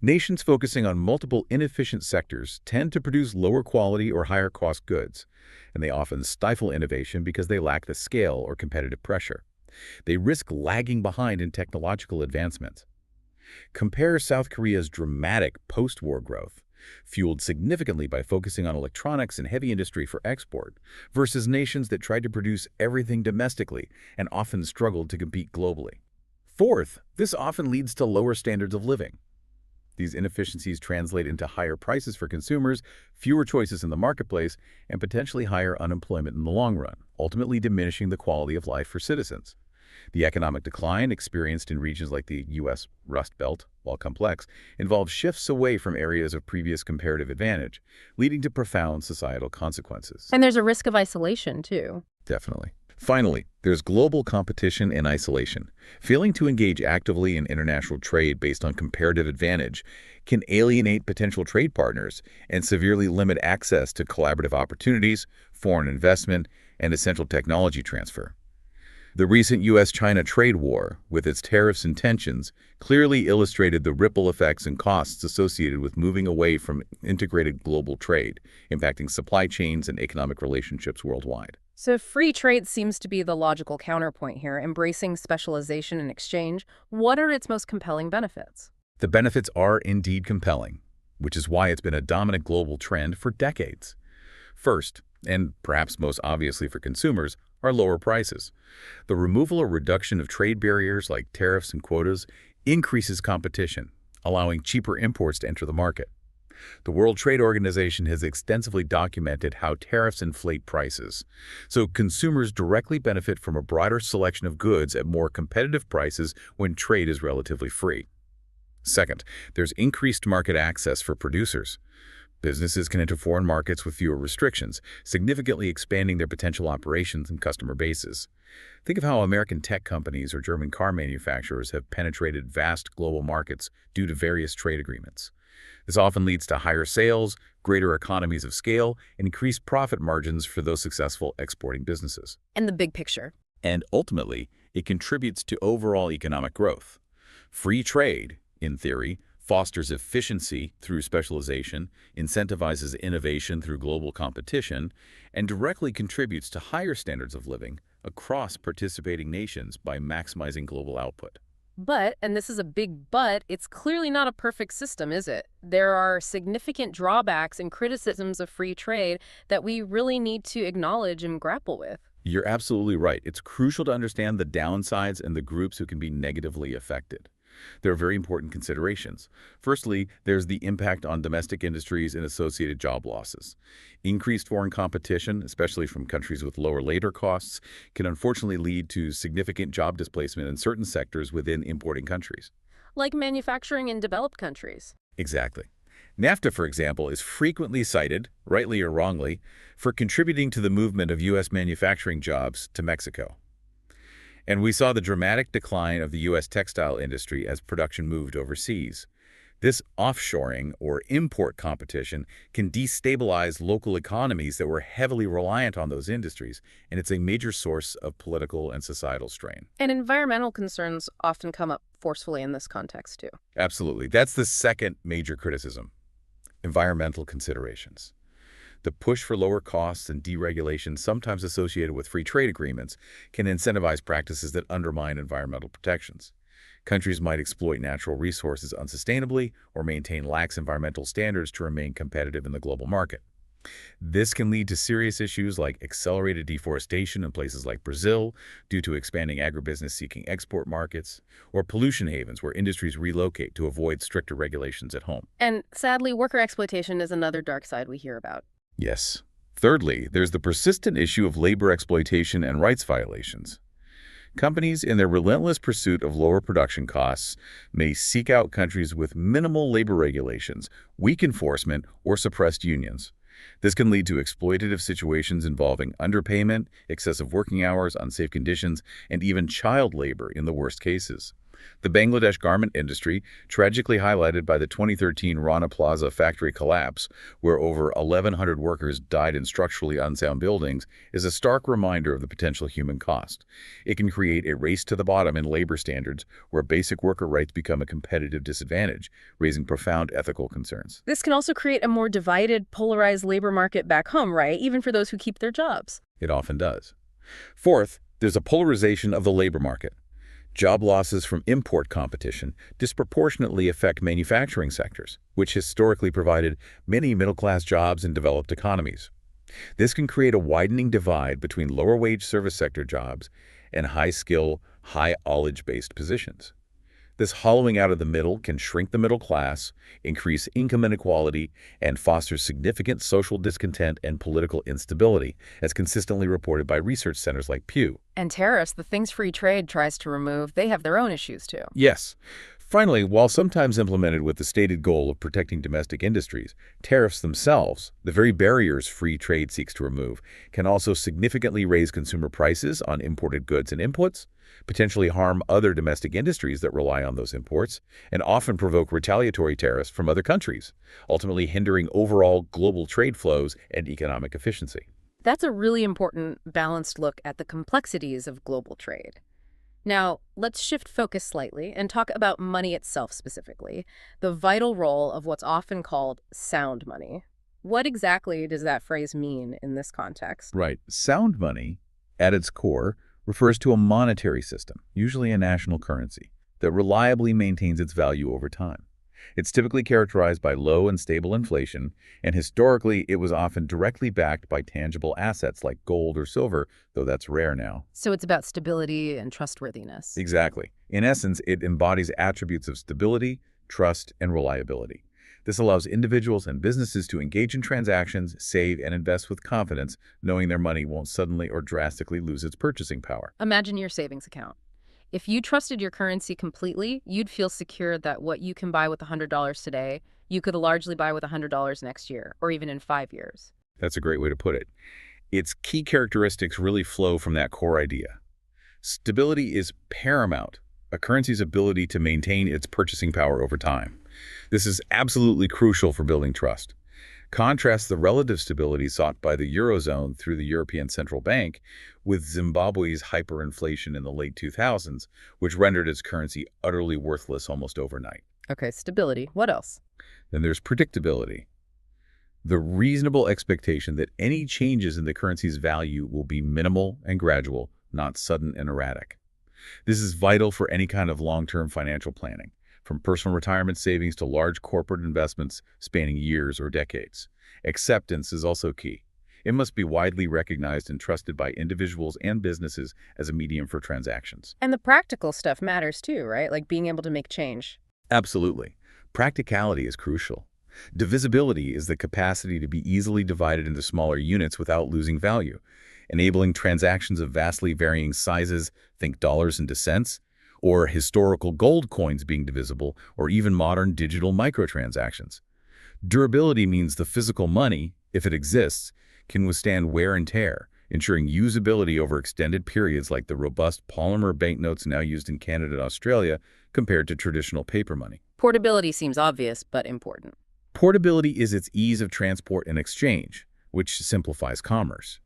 Nations focusing on multiple inefficient sectors tend to produce lower quality or higher cost goods, and they often stifle innovation because they lack the scale or competitive pressure. They risk lagging behind in technological advancements. Compare South Korea's dramatic post-war growth, fueled significantly by focusing on electronics and heavy industry for export, versus nations that tried to produce everything domestically and often struggled to compete globally. Fourth, this often leads to lower standards of living. These inefficiencies translate into higher prices for consumers, fewer choices in the marketplace, and potentially higher unemployment in the long run, ultimately diminishing the quality of life for citizens. The economic decline experienced in regions like the U.S. Rust Belt, while complex, involves shifts away from areas of previous comparative advantage, leading to profound societal consequences. And there's a risk of isolation, too. Definitely. Finally, there's global competition and isolation. Failing to engage actively in international trade based on comparative advantage can alienate potential trade partners and severely limit access to collaborative opportunities, foreign investment, and essential technology transfer. The recent U.S.-China trade war, with its tariffs and tensions, clearly illustrated the ripple effects and costs associated with moving away from integrated global trade, impacting supply chains and economic relationships worldwide. So free trade seems to be the logical counterpoint here, embracing specialization and exchange. What are its most compelling benefits? The benefits are indeed compelling, which is why it's been a dominant global trend for decades. First, and perhaps most obviously for consumers, are lower prices. The removal or reduction of trade barriers like tariffs and quotas increases competition, allowing cheaper imports to enter the market. The World Trade Organization has extensively documented how tariffs inflate prices, so consumers directly benefit from a broader selection of goods at more competitive prices when trade is relatively free. Second, there's increased market access for producers. Businesses can enter foreign markets with fewer restrictions, significantly expanding their potential operations and customer bases. Think of how American tech companies or German car manufacturers have penetrated vast global markets due to various trade agreements. This often leads to higher sales, greater economies of scale, and increased profit margins for those successful exporting businesses. And the big picture. And ultimately, it contributes to overall economic growth. Free trade, in theory, fosters efficiency through specialization, incentivizes innovation through global competition, and directly contributes to higher standards of living across participating nations by maximizing global output. But, and this is a big but, it's clearly not a perfect system, is it? There are significant drawbacks and criticisms of free trade that we really need to acknowledge and grapple with. You're absolutely right. It's crucial to understand the downsides and the groups who can be negatively affected. There are very important considerations. Firstly, there's the impact on domestic industries and associated job losses. Increased foreign competition, especially from countries with lower labor costs, can unfortunately lead to significant job displacement in certain sectors within importing countries. Like manufacturing in developed countries. Exactly. NAFTA, for example, is frequently cited, rightly or wrongly, for contributing to the movement of U.S. manufacturing jobs to Mexico. And we saw the dramatic decline of the U.S. textile industry as production moved overseas. This offshoring or import competition can destabilize local economies that were heavily reliant on those industries, and it's a major source of political and societal strain. And environmental concerns often come up forcefully in this context, too. Absolutely. That's the second major criticism: environmental considerations. The push for lower costs and deregulation, sometimes associated with free trade agreements, can incentivize practices that undermine environmental protections. Countries might exploit natural resources unsustainably or maintain lax environmental standards to remain competitive in the global market. This can lead to serious issues like accelerated deforestation in places like Brazil due to expanding agribusiness seeking export markets, or pollution havens where industries relocate to avoid stricter regulations at home. And sadly, worker exploitation is another dark side we hear about. Yes. Thirdly, there's the persistent issue of labor exploitation and rights violations. Companies, in their relentless pursuit of lower production costs, may seek out countries with minimal labor regulations, weak enforcement, or suppressed unions. This can lead to exploitative situations involving underpayment, excessive working hours, unsafe conditions, and even child labor in the worst cases. The Bangladesh garment industry, tragically highlighted by the 2013 Rana Plaza factory collapse, where over 1,100 workers died in structurally unsound buildings, is a stark reminder of the potential human cost. It can create a race to the bottom in labor standards where basic worker rights become a competitive disadvantage, raising profound ethical concerns. This can also create a more divided, polarized labor market back home, right? Even for those who keep their jobs. It often does. Fourth, there's a polarization of the labor market. Job losses from import competition disproportionately affect manufacturing sectors, which historically provided many middle-class jobs in developed economies. This can create a widening divide between lower-wage service sector jobs and high-skill, high-knowledge-based positions. This hollowing out of the middle can shrink the middle class, increase income inequality, and foster significant social discontent and political instability, as consistently reported by research centers like Pew. And tariffs, the things free trade tries to remove, they have their own issues, too. Yes. Finally, while sometimes implemented with the stated goal of protecting domestic industries, tariffs themselves, the very barriers free trade seeks to remove, can also significantly raise consumer prices on imported goods and inputs, potentially harm other domestic industries that rely on those imports, and often provoke retaliatory tariffs from other countries, ultimately hindering overall global trade flows and economic efficiency. That's a really important, balanced look at the complexities of global trade. Now, let's shift focus slightly and talk about money itself specifically, the vital role of what's often called sound money. What exactly does that phrase mean in this context? Right. Sound money, at its core, refers to a monetary system, usually a national currency, that reliably maintains its value over time. It's typically characterized by low and stable inflation, and historically it was often directly backed by tangible assets like gold or silver, though that's rare now. So it's about stability and trustworthiness. Exactly. In essence, it embodies attributes of stability, trust, and reliability. This allows individuals and businesses to engage in transactions, save, and invest with confidence, knowing their money won't suddenly or drastically lose its purchasing power. Imagine your savings account. If you trusted your currency completely, you'd feel secure that what you can buy with $100 today, you could largely buy with $100 next year, or even in 5 years. That's a great way to put it. Its key characteristics really flow from that core idea. Stability is paramount, a currency's ability to maintain its purchasing power over time. This is absolutely crucial for building trust. Contrast the relative stability sought by the Eurozone through the European Central Bank with Zimbabwe's hyperinflation in the late 2000s, which rendered its currency utterly worthless almost overnight. Okay, stability. What else? Then there's predictability, the reasonable expectation that any changes in the currency's value will be minimal and gradual, not sudden and erratic. This is vital for any kind of long-term financial planning, from personal retirement savings to large corporate investments spanning years or decades. Acceptance is also key. It must be widely recognized and trusted by individuals and businesses as a medium for transactions. And the practical stuff matters too, right? Like being able to make change. Absolutely. Practicality is crucial. Divisibility is the capacity to be easily divided into smaller units without losing value, enabling transactions of vastly varying sizes, think dollars into cents, or historical gold coins being divisible, or even modern digital microtransactions. Durability means the physical money, if it exists, can withstand wear and tear, ensuring usability over extended periods like the robust polymer banknotes now used in Canada and Australia compared to traditional paper money. Portability seems obvious, but important. Portability is its ease of transport and exchange, which simplifies commerce.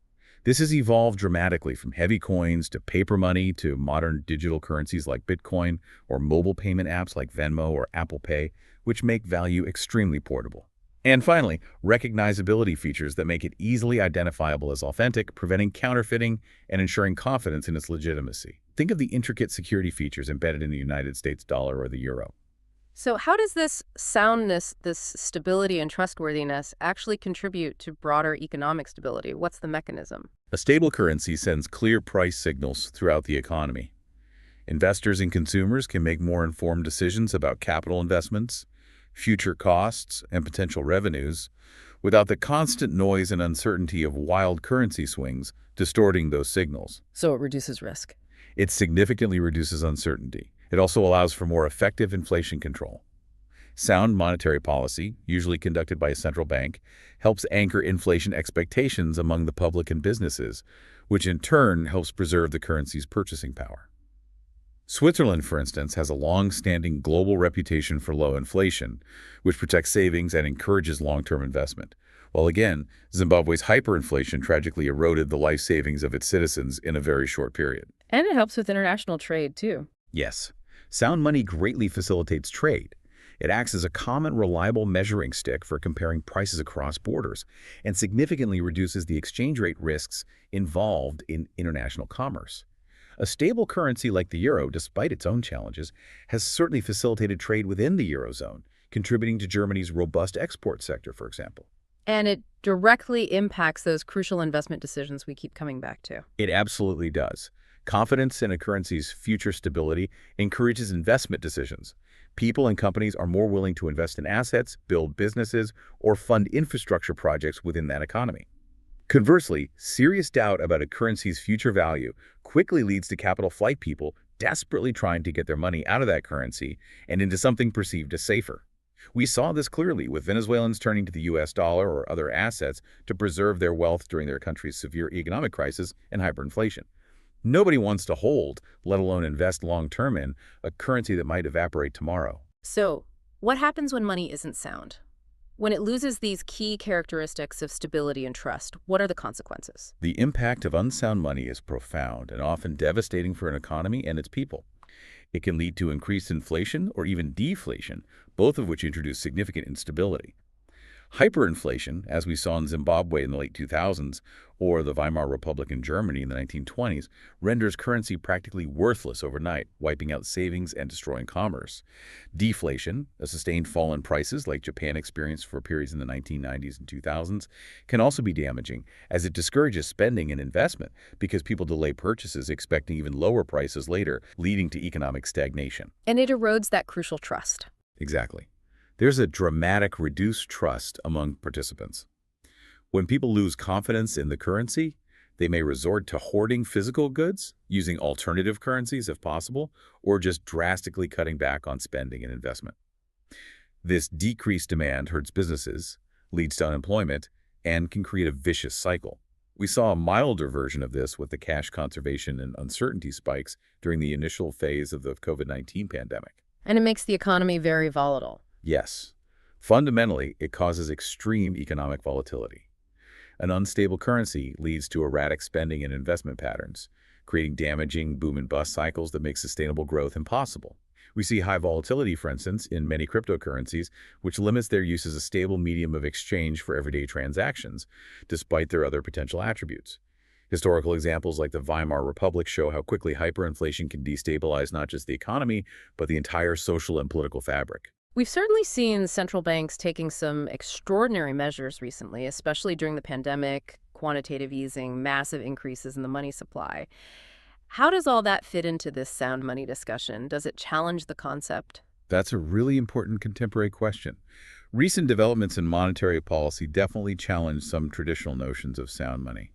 This has evolved dramatically from heavy coins to paper money to modern digital currencies like Bitcoin or mobile payment apps like Venmo or Apple Pay, which make value extremely portable. And finally, recognizability features that make it easily identifiable as authentic, preventing counterfeiting and ensuring confidence in its legitimacy. Think of the intricate security features embedded in the United States dollar or the euro. So how does this soundness, this stability and trustworthiness actually contribute to broader economic stability? What's the mechanism? A stable currency sends clear price signals throughout the economy. Investors and consumers can make more informed decisions about capital investments, future costs, and potential revenues without the constant noise and uncertainty of wild currency swings distorting those signals. So it reduces risk. It significantly reduces uncertainty. It also allows for more effective inflation control. Sound monetary policy, usually conducted by a central bank, helps anchor inflation expectations among the public and businesses, which in turn helps preserve the currency's purchasing power. Switzerland, for instance, has a long-standing global reputation for low inflation, which protects savings and encourages long-term investment. While again, Zimbabwe's hyperinflation tragically eroded the life savings of its citizens in a very short period. And it helps with international trade, too. Yes, sound money greatly facilitates trade. It acts as a common, reliable measuring stick for comparing prices across borders and significantly reduces the exchange rate risks involved in international commerce. A stable currency like the euro, despite its own challenges, has certainly facilitated trade within the Eurozone, contributing to Germany's robust export sector, for example. And it directly impacts those crucial investment decisions we keep coming back to. It absolutely does. Confidence in a currency's future stability encourages investment decisions. People and companies are more willing to invest in assets, build businesses, or fund infrastructure projects within that economy. Conversely, serious doubt about a currency's future value quickly leads to capital flight people desperately trying to get their money out of that currency and into something perceived as safer. We saw this clearly with Venezuelans turning to the US dollar or other assets to preserve their wealth during their country's severe economic crisis and hyperinflation. Nobody wants to hold, let alone invest long-term in, a currency that might evaporate tomorrow. So, what happens when money isn't sound? When it loses these key characteristics of stability and trust, what are the consequences? The impact of unsound money is profound and often devastating for an economy and its people. It can lead to increased inflation or even deflation, both of which introduce significant instability. Hyperinflation, as we saw in Zimbabwe in the late 2000s or the Weimar Republic in Germany in the 1920s, renders currency practically worthless overnight, wiping out savings and destroying commerce. Deflation, a sustained fall in prices like Japan experienced for periods in the 1990s and 2000s, can also be damaging as it discourages spending and investment because people delay purchases expecting even lower prices later, leading to economic stagnation. And it erodes that crucial trust. Exactly. There's a dramatic reduced trust among participants. When people lose confidence in the currency, they may resort to hoarding physical goods, using alternative currencies if possible, or just drastically cutting back on spending and investment. This decreased demand hurts businesses, leads to unemployment, and can create a vicious cycle. We saw a milder version of this with the cash conservation and uncertainty spikes during the initial phase of the COVID-19 pandemic. And it makes the economy very volatile. Yes. Fundamentally, it causes extreme economic volatility. An unstable currency leads to erratic spending and investment patterns, creating damaging boom and bust cycles that make sustainable growth impossible. We see high volatility, for instance, in many cryptocurrencies, which limits their use as a stable medium of exchange for everyday transactions, despite their other potential attributes. Historical examples like the Weimar Republic show how quickly hyperinflation can destabilize not just the economy, but the entire social and political fabric. We've certainly seen central banks taking some extraordinary measures recently, especially during the pandemic, quantitative easing, massive increases in the money supply. How does all that fit into this sound money discussion? Does it challenge the concept? That's a really important contemporary question. Recent developments in monetary policy definitely challenge some traditional notions of sound money.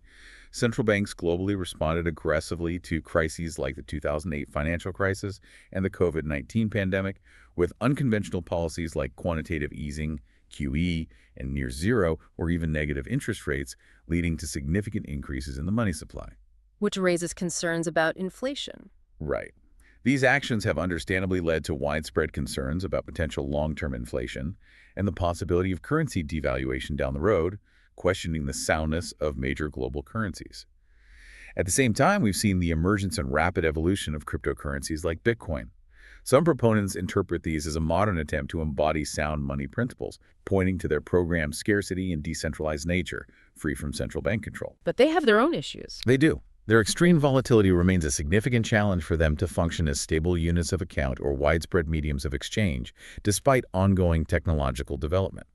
Central banks globally responded aggressively to crises like the 2008 financial crisis and the COVID-19 pandemic with unconventional policies like quantitative easing, QE, and near zero or even negative interest rates, leading to significant increases in the money supply. Which raises concerns about inflation. Right. These actions have understandably led to widespread concerns about potential long-term inflation and the possibility of currency devaluation down the road, questioning the soundness of major global currencies. At the same time, we've seen the emergence and rapid evolution of cryptocurrencies like Bitcoin. Some proponents interpret these as a modern attempt to embody sound money principles, pointing to their programmed scarcity and decentralized nature, free from central bank control. But they have their own issues. They do. Their extreme volatility remains a significant challenge for them to function as stable units of account or widespread mediums of exchange, despite ongoing technological development.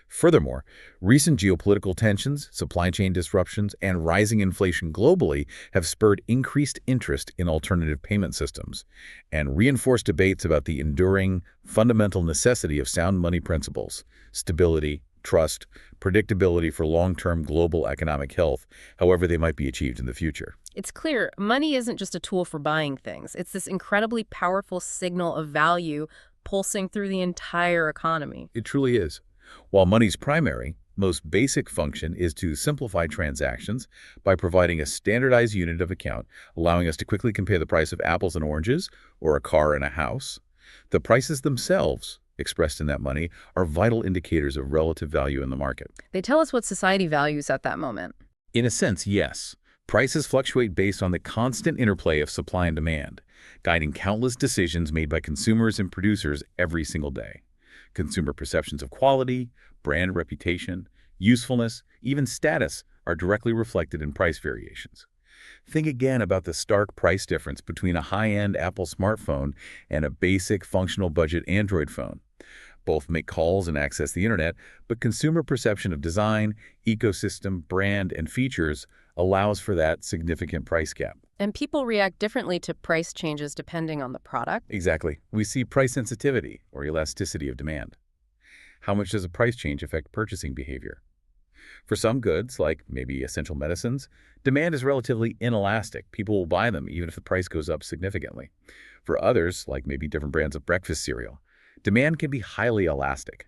Furthermore, recent geopolitical tensions, supply chain disruptions, and rising inflation globally have spurred increased interest in alternative payment systems and reinforced debates about the enduring, fundamental necessity of sound money principles, stability, trust, predictability for long-term global economic health, however they might be achieved in the future. It's clear money isn't just a tool for buying things. It's this incredibly powerful signal of value pulsing through the entire economy. It truly is. While money's primary, most basic function is to simplify transactions by providing a standardized unit of account, allowing us to quickly compare the price of apples and oranges or a car and a house. The prices themselves, expressed in that money, are vital indicators of relative value in the market. They tell us what society values at that moment. In a sense, yes. Prices fluctuate based on the constant interplay of supply and demand, guiding countless decisions made by consumers and producers every single day. Consumer perceptions of quality, brand reputation, usefulness, even status are directly reflected in price variations. Think again about the stark price difference between a high-end Apple smartphone and a basic functional budget Android phone. Both make calls and access the internet, but consumer perception of design, ecosystem, brand, and features allows for that significant price gap. And people react differently to price changes depending on the product. Exactly. We see price sensitivity or elasticity of demand. How much does a price change affect purchasing behavior? For some goods, like maybe essential medicines, demand is relatively inelastic. People will buy them even if the price goes up significantly. For others, like maybe different brands of breakfast cereal, demand can be highly elastic.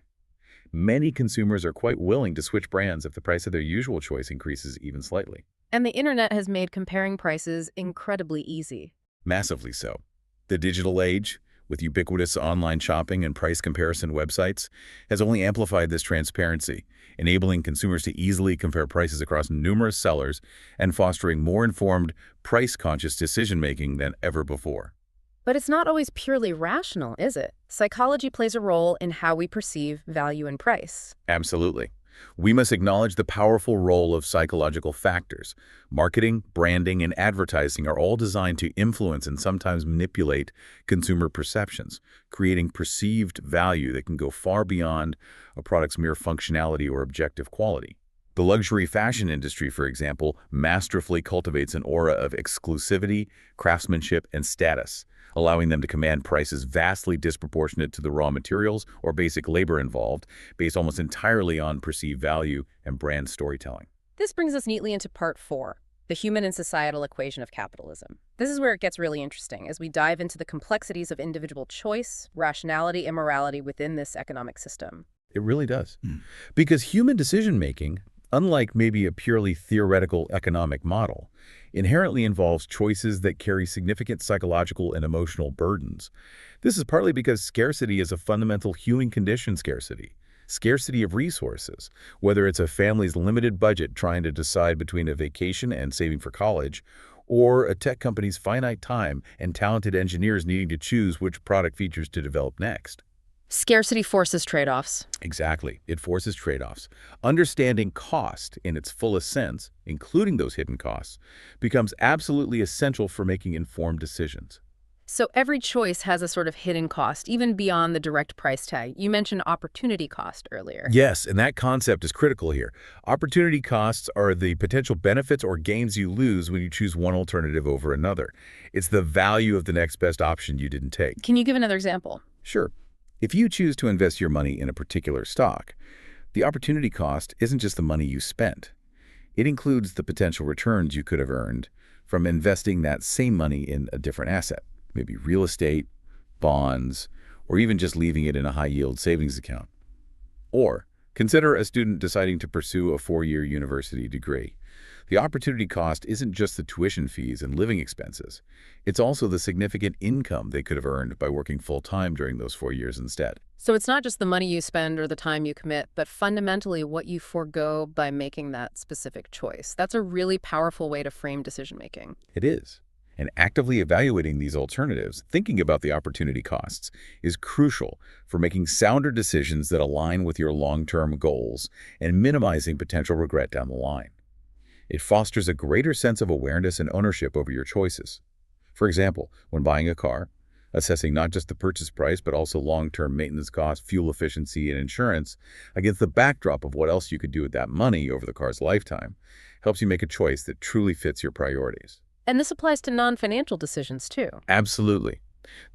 Many consumers are quite willing to switch brands if the price of their usual choice increases even slightly. And the internet has made comparing prices incredibly easy. Massively so. The digital age, with ubiquitous online shopping and price comparison websites, has only amplified this transparency, enabling consumers to easily compare prices across numerous sellers and fostering more informed, price-conscious decision-making than ever before. But it's not always purely rational, is it? Psychology plays a role in how we perceive value and price. Absolutely. We must acknowledge the powerful role of psychological factors. Marketing, branding, and advertising are all designed to influence and sometimes manipulate consumer perceptions, creating perceived value that can go far beyond a product's mere functionality or objective quality. The luxury fashion industry, for example, masterfully cultivates an aura of exclusivity, craftsmanship, and status, allowing them to command prices vastly disproportionate to the raw materials or basic labor involved, based almost entirely on perceived value and brand storytelling. This brings us neatly into part 4, the human and societal equation of capitalism. This is where it gets really interesting as we dive into the complexities of individual choice, rationality, and morality within this economic system. It really does. Because human decision-making, unlike maybe a purely theoretical economic model, inherently involves choices that carry significant psychological and emotional burdens. This is partly because scarcity is a fundamental human condition scarcity of resources, whether it's a family's limited budget trying to decide between a vacation and saving for college, or a tech company's finite time and talented engineers needing to choose which product features to develop next. Scarcity forces trade-offs. Exactly. It forces trade-offs. Understanding cost in its fullest sense, including those hidden costs, becomes absolutely essential for making informed decisions. So every choice has a sort of hidden cost, even beyond the direct price tag. You mentioned opportunity cost earlier. Yes, and that concept is critical here. Opportunity costs are the potential benefits or gains you lose when you choose one alternative over another. It's the value of the next best option you didn't take. Can you give another example? Sure. If you choose to invest your money in a particular stock, the opportunity cost isn't just the money you spent. It includes the potential returns you could have earned from investing that same money in a different asset, maybe real estate, bonds, or even just leaving it in a high-yield savings account. Or consider a student deciding to pursue a 4-year university degree. The opportunity cost isn't just the tuition fees and living expenses. It's also the significant income they could have earned by working full-time during those 4 years instead. So it's not just the money you spend or the time you commit, but fundamentally what you forego by making that specific choice. That's a really powerful way to frame decision-making. It is. And actively evaluating these alternatives, thinking about the opportunity costs, is crucial for making sounder decisions that align with your long-term goals and minimizing potential regret down the line. It fosters a greater sense of awareness and ownership over your choices. For example, when buying a car, assessing not just the purchase price but also long-term maintenance costs, fuel efficiency, and insurance against the backdrop of what else you could do with that money over the car's lifetime helps you make a choice that truly fits your priorities. And this applies to non-financial decisions too. Absolutely.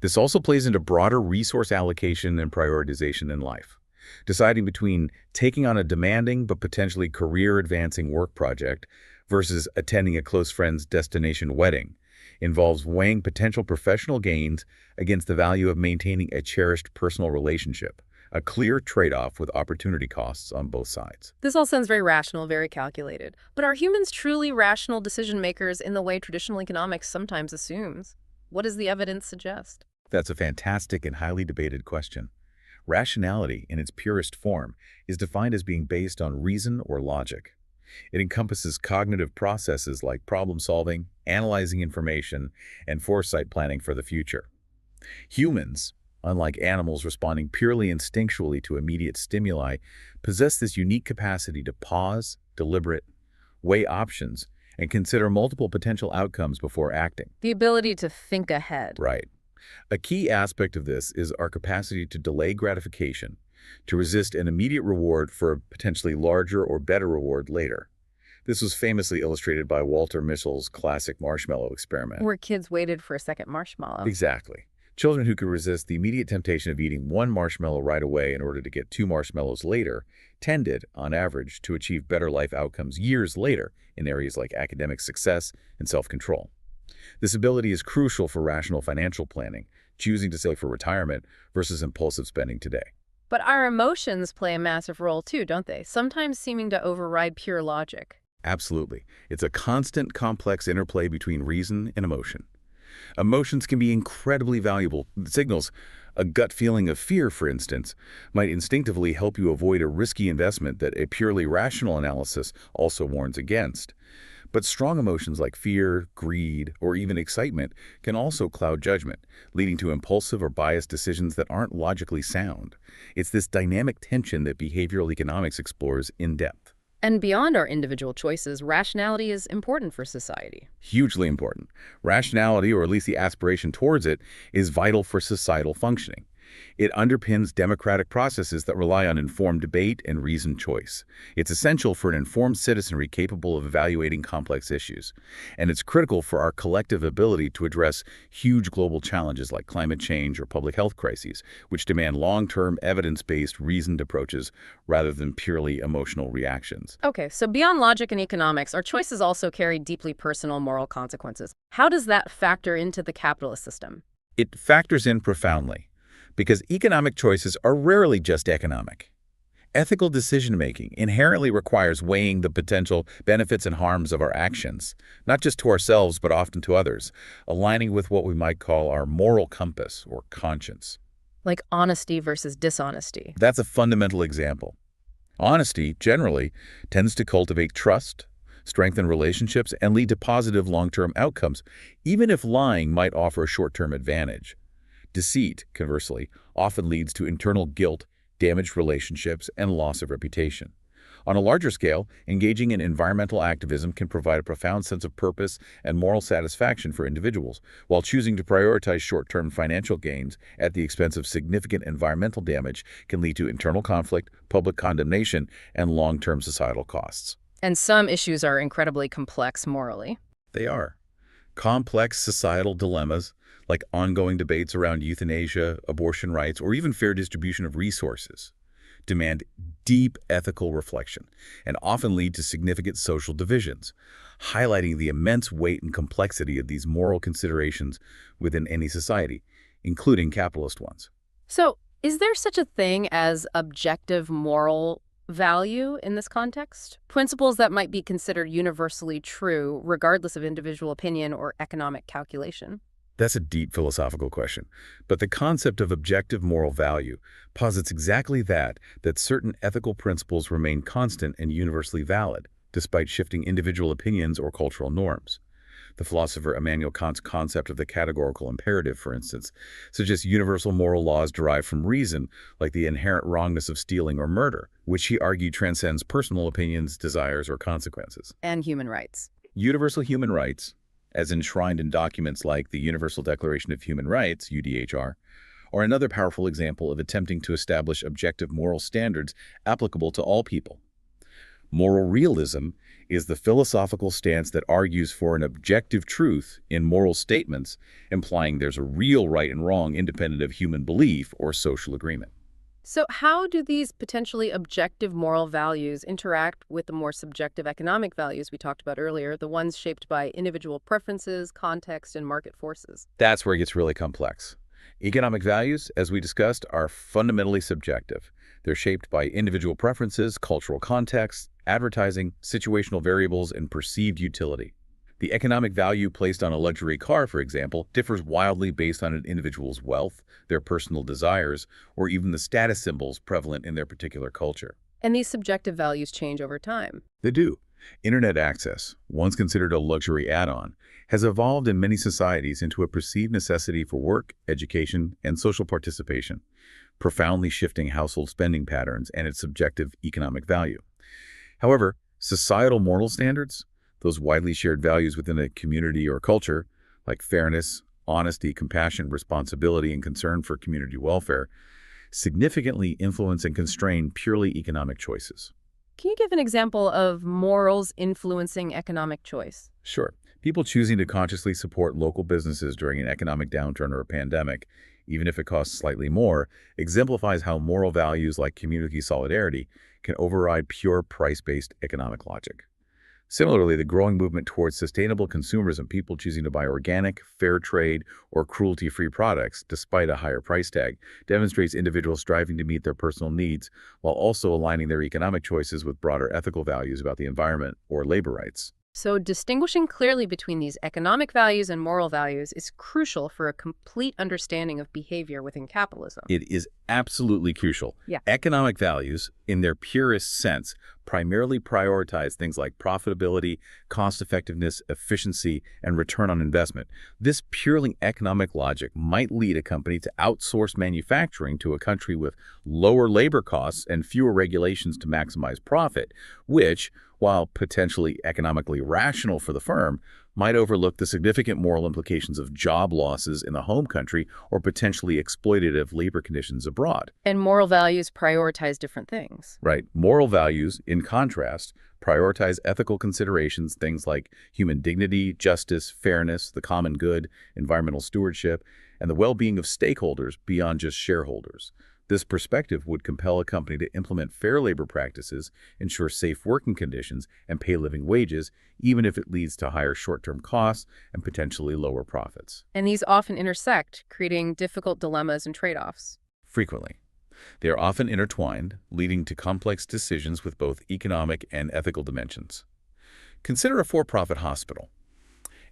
This also plays into broader resource allocation and prioritization in life. Deciding between taking on a demanding but potentially career-advancing work project versus attending a close friend's destination wedding involves weighing potential professional gains against the value of maintaining a cherished personal relationship, a clear trade-off with opportunity costs on both sides. This all sounds very rational, very calculated. But are humans truly rational decision makers in the way traditional economics sometimes assumes? What does the evidence suggest? That's a fantastic and highly debated question. Rationality, in its purest form, is defined as being based on reason or logic. It encompasses cognitive processes like problem-solving, analyzing information, and foresight planning for the future. Humans, unlike animals responding purely instinctually to immediate stimuli, possess this unique capacity to pause, deliberate, weigh options, and consider multiple potential outcomes before acting. The ability to think ahead. Right. A key aspect of this is our capacity to delay gratification, to resist an immediate reward for a potentially larger or better reward later. This was famously illustrated by Walter Mischel's classic marshmallow experiment. Where kids waited for a second marshmallow. Exactly. Children who could resist the immediate temptation of eating one marshmallow right away in order to get 2 marshmallows later tended, on average, to achieve better life outcomes years later in areas like academic success and self-control. This ability is crucial for rational financial planning, choosing to save for retirement versus impulsive spending today. But our emotions play a massive role too, don't they? Sometimes seeming to override pure logic. Absolutely. It's a constant, complex interplay between reason and emotion. Emotions can be incredibly valuable signals. A gut feeling of fear, for instance, might instinctively help you avoid a risky investment that a purely rational analysis also warns against. But strong emotions like fear, greed, or even excitement can also cloud judgment, leading to impulsive or biased decisions that aren't logically sound. It's this dynamic tension that behavioral economics explores in depth. And beyond our individual choices, rationality is important for society. Hugely important. Rationality, or at least the aspiration towards it, is vital for societal functioning. It underpins democratic processes that rely on informed debate and reasoned choice. It's essential for an informed citizenry capable of evaluating complex issues. And it's critical for our collective ability to address huge global challenges like climate change or public health crises, which demand long-term, evidence-based, reasoned approaches rather than purely emotional reactions. Okay, so beyond logic and economics, our choices also carry deeply personal moral consequences. How does that factor into the capitalist system? It factors in profoundly, because economic choices are rarely just economic. Ethical decision-making inherently requires weighing the potential benefits and harms of our actions, not just to ourselves but often to others, aligning with what we might call our moral compass or conscience. Like honesty versus dishonesty. That's a fundamental example. Honesty, generally, tends to cultivate trust, strengthen relationships, and lead to positive long-term outcomes, even if lying might offer a short-term advantage. Deceit, conversely, often leads to internal guilt, damaged relationships, and loss of reputation. On a larger scale, engaging in environmental activism can provide a profound sense of purpose and moral satisfaction for individuals, while choosing to prioritize short-term financial gains at the expense of significant environmental damage can lead to internal conflict, public condemnation, and long-term societal costs. And some issues are incredibly complex morally. They are. Complex societal dilemmas, like ongoing debates around euthanasia, abortion rights, or even fair distribution of resources, demand deep ethical reflection and often lead to significant social divisions, highlighting the immense weight and complexity of these moral considerations within any society, including capitalist ones. So, is there such a thing as objective moral value in this context? Principles that might be considered universally true, regardless of individual opinion or economic calculation? That's a deep philosophical question, but the concept of objective moral value posits exactly that certain ethical principles remain constant and universally valid, despite shifting individual opinions or cultural norms. The philosopher Immanuel Kant's concept of the categorical imperative, for instance, suggests universal moral laws derived from reason, like the inherent wrongness of stealing or murder, which he argued transcends personal opinions, desires, or consequences. And human rights. Universal human rights, as enshrined in documents like the Universal Declaration of Human Rights, UDHR, are another powerful example of attempting to establish objective moral standards applicable to all people. Moral realism is the philosophical stance that argues for an objective truth in moral statements, implying there's a real right and wrong independent of human belief or social agreement. So how do these potentially objective moral values interact with the more subjective economic values we talked about earlier, the ones shaped by individual preferences, context, and market forces? That's where it gets really complex. Economic values, as we discussed, are fundamentally subjective. They're shaped by individual preferences, cultural context, advertising, situational variables, and perceived utility. The economic value placed on a luxury car, for example, differs wildly based on an individual's wealth, their personal desires, or even the status symbols prevalent in their particular culture. And these subjective values change over time. They do. Internet access, once considered a luxury add-on, has evolved in many societies into a perceived necessity for work, education, and social participation, profoundly shifting household spending patterns and its subjective economic value. However, societal moral standards, those widely shared values within a community or culture, like fairness, honesty, compassion, responsibility, and concern for community welfare, significantly influence and constrain purely economic choices. Can you give an example of morals influencing economic choice? Sure. People choosing to consciously support local businesses during an economic downturn or a pandemic, even if it costs slightly more, exemplifies how moral values like community solidarity can override pure price-based economic logic. Similarly, the growing movement towards sustainable consumerism, people choosing to buy organic, fair trade, or cruelty-free products despite a higher price tag, demonstrates individuals striving to meet their personal needs while also aligning their economic choices with broader ethical values about the environment or labor rights. So distinguishing clearly between these economic values and moral values is crucial for a complete understanding of behavior within capitalism. It is absolutely crucial. Yeah. Economic values, in their purest sense, primarily prioritize things like profitability, cost-effectiveness, efficiency, and return on investment. This purely economic logic might lead a company to outsource manufacturing to a country with lower labor costs and fewer regulations to maximize profit, which, while potentially economically rational for the firm, might overlook the significant moral implications of job losses in the home country or potentially exploitative labor conditions abroad. And moral values prioritize different things. Right. Moral values, in contrast, prioritize ethical considerations, things like human dignity, justice, fairness, the common good, environmental stewardship, and the well-being of stakeholders beyond just shareholders. This perspective would compel a company to implement fair labor practices, ensure safe working conditions, and pay living wages, even if it leads to higher short-term costs and potentially lower profits. And these often intersect, creating difficult dilemmas and trade-offs. Frequently. They are often intertwined, leading to complex decisions with both economic and ethical dimensions. Consider a for-profit hospital.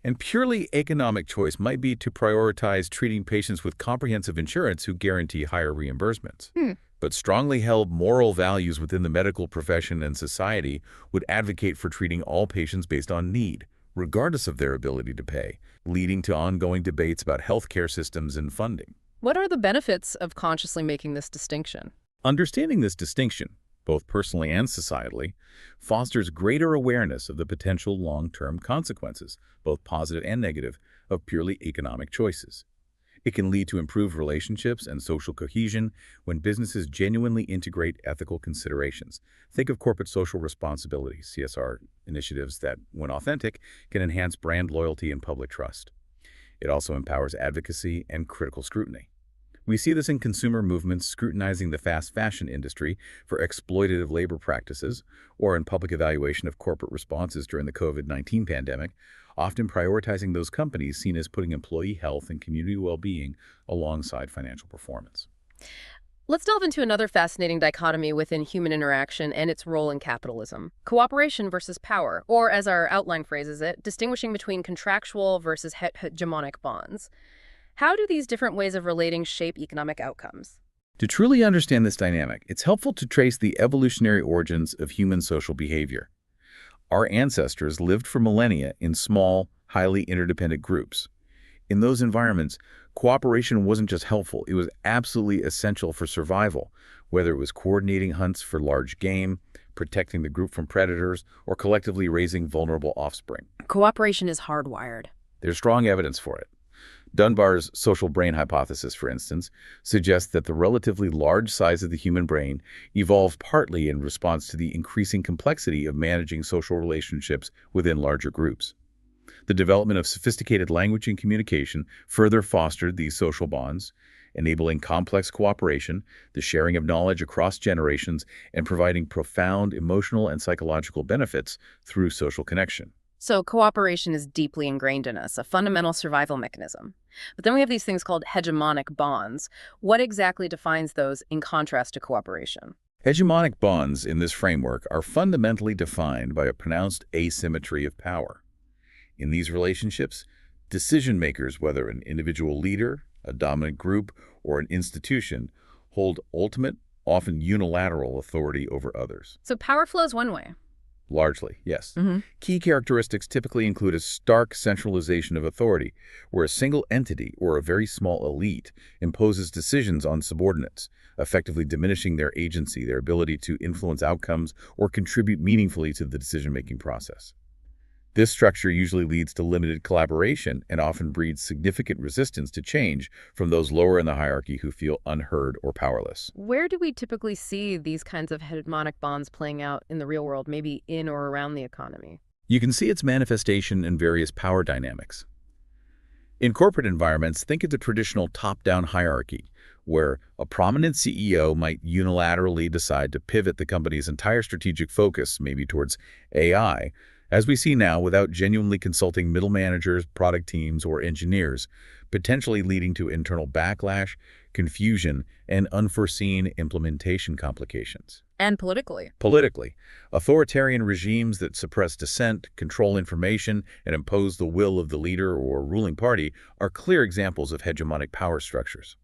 And purely economic choice might be to prioritize treating patients with comprehensive insurance who guarantee higher reimbursements. But strongly held moral values within the medical profession and society would advocate for treating all patients based on need, regardless of their ability to pay, leading to ongoing debates about healthcare systems and funding. What are the benefits of consciously making this distinction? Understanding this distinction, both personally and societally, fosters greater awareness of the potential long-term consequences, both positive and negative, of purely economic choices. It can lead to improved relationships and social cohesion when businesses genuinely integrate ethical considerations. Think of corporate social responsibility, CSR initiatives that, when authentic, can enhance brand loyalty and public trust. It also empowers advocacy and critical scrutiny. We see this in consumer movements scrutinizing the fast fashion industry for exploitative labor practices, or in public evaluation of corporate responses during the COVID-19 pandemic, often prioritizing those companies seen as putting employee health and community well-being alongside financial performance. Let's delve into another fascinating dichotomy within human interaction and its role in capitalism. Cooperation versus power, or as our outline phrases it, distinguishing between contractual versus hegemonic bonds. How do these different ways of relating shape economic outcomes? To truly understand this dynamic, it's helpful to trace the evolutionary origins of human social behavior. Our ancestors lived for millennia in small, highly interdependent groups. In those environments, cooperation wasn't just helpful, it was absolutely essential for survival, whether it was coordinating hunts for large game, protecting the group from predators, or collectively raising vulnerable offspring. Cooperation is hardwired. There's strong evidence for it. Dunbar's social brain hypothesis, for instance, suggests that the relatively large size of the human brain evolved partly in response to the increasing complexity of managing social relationships within larger groups. The development of sophisticated language and communication further fostered these social bonds, enabling complex cooperation, the sharing of knowledge across generations, and providing profound emotional and psychological benefits through social connection. So cooperation is deeply ingrained in us, a fundamental survival mechanism. But then we have these things called hegemonic bonds. What exactly defines those in contrast to cooperation? Hegemonic bonds in this framework are fundamentally defined by a pronounced asymmetry of power. In these relationships, decision-makers, whether an individual leader, a dominant group, or an institution, hold ultimate, often unilateral authority over others. So power flows one way. Largely, yes. Key characteristics typically include a stark centralization of authority, where a single entity or a very small elite imposes decisions on subordinates, effectively diminishing their agency, their ability to influence outcomes, or contribute meaningfully to the decision-making process. This structure usually leads to limited collaboration and often breeds significant resistance to change from those lower in the hierarchy who feel unheard or powerless. Where do we typically see these kinds of hegemonic bonds playing out in the real world, maybe in or around the economy? You can see its manifestation in various power dynamics. In corporate environments, think of the traditional top-down hierarchy, where a prominent CEO might unilaterally decide to pivot the company's entire strategic focus, maybe towards AI, as we see now, without genuinely consulting middle managers, product teams, or engineers, potentially leading to internal backlash, confusion, and unforeseen implementation complications. And politically. Politically, authoritarian regimes that suppress dissent, control information, and impose the will of the leader or ruling party are clear examples of hegemonic power structures.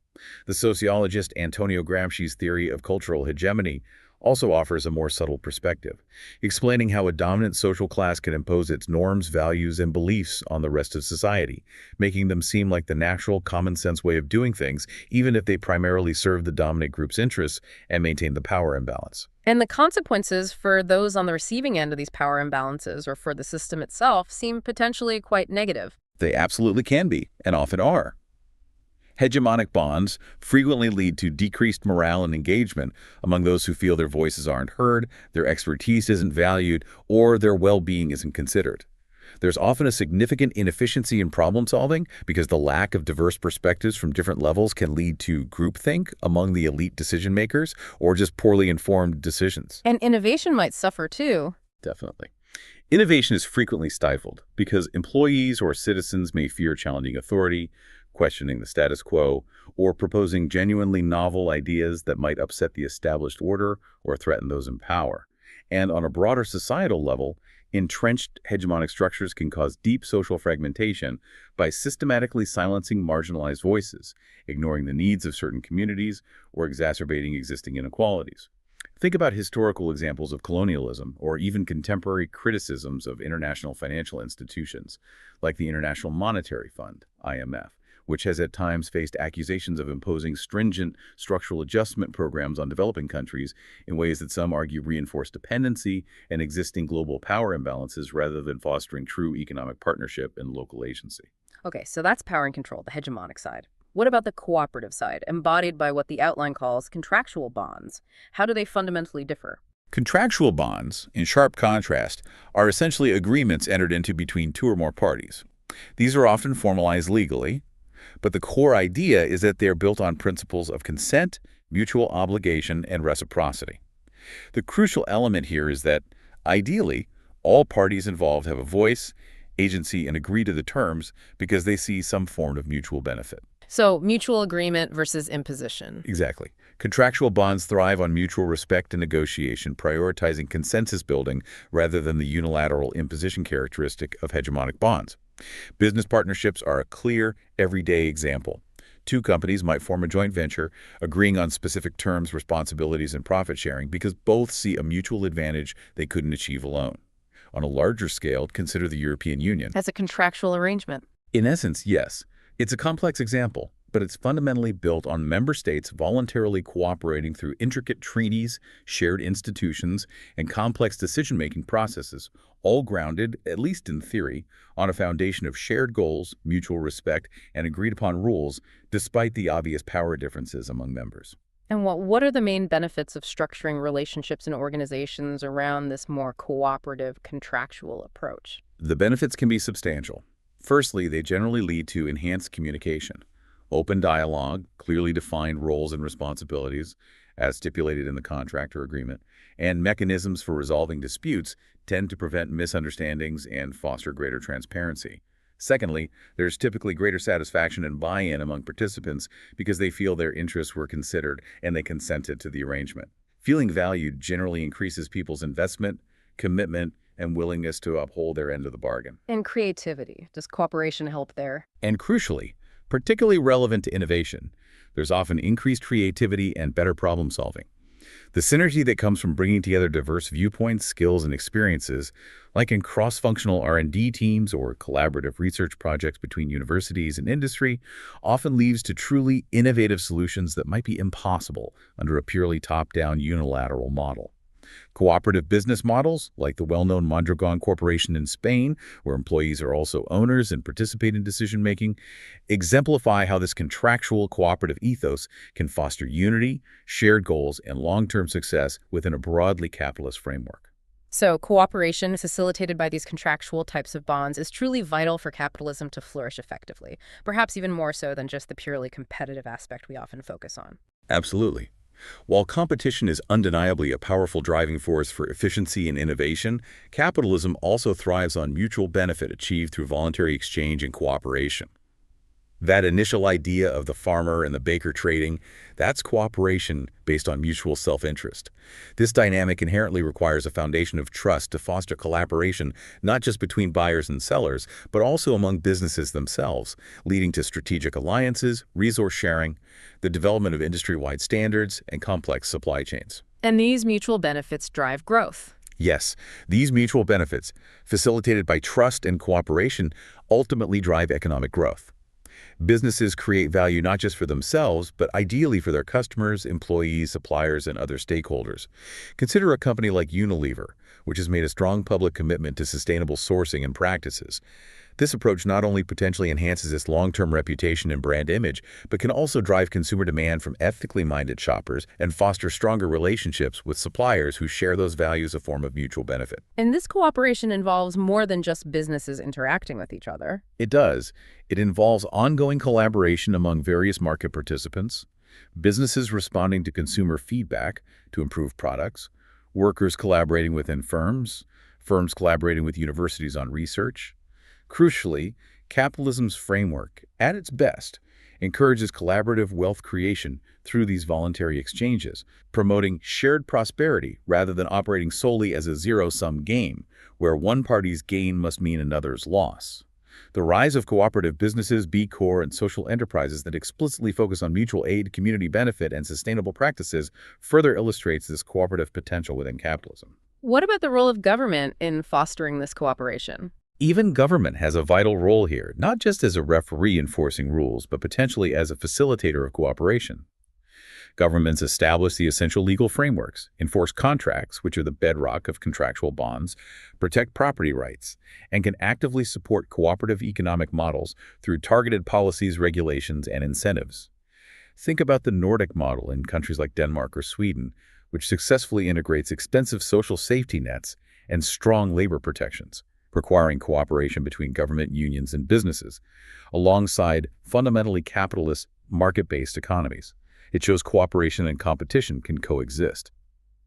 The sociologist Antonio Gramsci's theory of cultural hegemony also offers a more subtle perspective, explaining how a dominant social class can impose its norms, values, and beliefs on the rest of society, making them seem like the natural, common-sense way of doing things, even if they primarily serve the dominant group's interests and maintain the power imbalance. And the consequences for those on the receiving end of these power imbalances or for the system itself seem potentially quite negative. They absolutely can be, and often are. Hegemonic bonds frequently lead to decreased morale and engagement among those who feel their voices aren't heard, their expertise isn't valued, or their well-being isn't considered. There's often a significant inefficiency in problem solving because the lack of diverse perspectives from different levels can lead to groupthink among the elite decision makers or just poorly informed decisions. And innovation might suffer too. Definitely. Innovation is frequently stifled because employees or citizens may fear challenging authority, questioning the status quo, or proposing genuinely novel ideas that might upset the established order or threaten those in power. And on a broader societal level, entrenched hegemonic structures can cause deep social fragmentation by systematically silencing marginalized voices, ignoring the needs of certain communities, or exacerbating existing inequalities. Think about historical examples of colonialism or even contemporary criticisms of international financial institutions, like the International Monetary Fund, IMF, which has at times faced accusations of imposing stringent structural adjustment programs on developing countries in ways that some argue reinforce dependency and existing global power imbalances rather than fostering true economic partnership and local agency. Okay, so that's power and control, the hegemonic side. What about the cooperative side, embodied by what the outline calls contractual bonds? How do they fundamentally differ? Contractual bonds, in sharp contrast, are essentially agreements entered into between two or more parties. These are often formalized legally, but the core idea is that they are built on principles of consent, mutual obligation, and reciprocity. The crucial element here is that, ideally, all parties involved have a voice, agency, and agree to the terms because they see some form of mutual benefit. So, mutual agreement versus imposition. Exactly. Contractual bonds thrive on mutual respect and negotiation, prioritizing consensus building rather than the unilateral imposition characteristic of hegemonic bonds. Business partnerships are a clear, everyday example. Two companies might form a joint venture, agreeing on specific terms, responsibilities, and profit sharing because both see a mutual advantage they couldn't achieve alone. On a larger scale, consider the European Union. That's a contractual arrangement. In essence, yes. It's a complex example, but it's fundamentally built on member states voluntarily cooperating through intricate treaties, shared institutions, and complex decision-making processes, all grounded, at least in theory, on a foundation of shared goals, mutual respect, and agreed-upon rules, despite the obvious power differences among members. And what are the main benefits of structuring relationships and organizations around this more cooperative, contractual approach? The benefits can be substantial. Firstly, they generally lead to enhanced communication, open dialogue, clearly defined roles and responsibilities, as stipulated in the contract or agreement, and mechanisms for resolving disputes tend to prevent misunderstandings and foster greater transparency. Secondly, there's typically greater satisfaction and buy-in among participants because they feel their interests were considered and they consented to the arrangement. Feeling valued generally increases people's investment, commitment, and willingness to uphold their end of the bargain. And creativity. Does cooperation help there? And crucially, particularly relevant to innovation, there's often increased creativity and better problem solving. The synergy that comes from bringing together diverse viewpoints, skills, and experiences, like in cross-functional R&D teams or collaborative research projects between universities and industry, often leads to truly innovative solutions that might be impossible under a purely top-down unilateral model. Cooperative business models, like the well-known Mondragon Corporation in Spain, where employees are also owners and participate in decision-making, exemplify how this contractual cooperative ethos can foster unity, shared goals, and long-term success within a broadly capitalist framework. So cooperation facilitated by these contractual types of bonds is truly vital for capitalism to flourish effectively, perhaps even more so than just the purely competitive aspect we often focus on. Absolutely. While competition is undeniably a powerful driving force for efficiency and innovation, capitalism also thrives on mutual benefit achieved through voluntary exchange and cooperation. That initial idea of the farmer and the baker trading, that's cooperation based on mutual self-interest. This dynamic inherently requires a foundation of trust to foster collaboration not just between buyers and sellers, but also among businesses themselves, leading to strategic alliances, resource sharing, the development of industry-wide standards, and complex supply chains. And these mutual benefits drive growth. Yes, these mutual benefits, facilitated by trust and cooperation, ultimately drive economic growth. Businesses create value not just for themselves, but ideally for their customers, employees, suppliers, and other stakeholders. Consider a company like Unilever, which has made a strong public commitment to sustainable sourcing and practices. This approach not only potentially enhances its long-term reputation and brand image, but can also drive consumer demand from ethically minded shoppers and foster stronger relationships with suppliers who share those values a form of mutual benefit. And this cooperation involves more than just businesses interacting with each other. It does. It involves ongoing collaboration among various market participants, businesses responding to consumer feedback to improve products, workers collaborating within firms, firms collaborating with universities on research. Crucially, capitalism's framework, at its best, encourages collaborative wealth creation through these voluntary exchanges, promoting shared prosperity rather than operating solely as a zero-sum game, where one party's gain must mean another's loss. The rise of cooperative businesses, B Corp, and social enterprises that explicitly focus on mutual aid, community benefit, and sustainable practices further illustrates this cooperative potential within capitalism. What about the role of government in fostering this cooperation? Even government has a vital role here, not just as a referee enforcing rules, but potentially as a facilitator of cooperation. Governments establish the essential legal frameworks, enforce contracts, which are the bedrock of contractual bonds, protect property rights, and can actively support cooperative economic models through targeted policies, regulations, and incentives. Think about the Nordic model in countries like Denmark or Sweden, which successfully integrates expensive social safety nets and strong labor protections, requiring cooperation between government, unions, and businesses, alongside fundamentally capitalist, market-based economies. It shows cooperation and competition can coexist.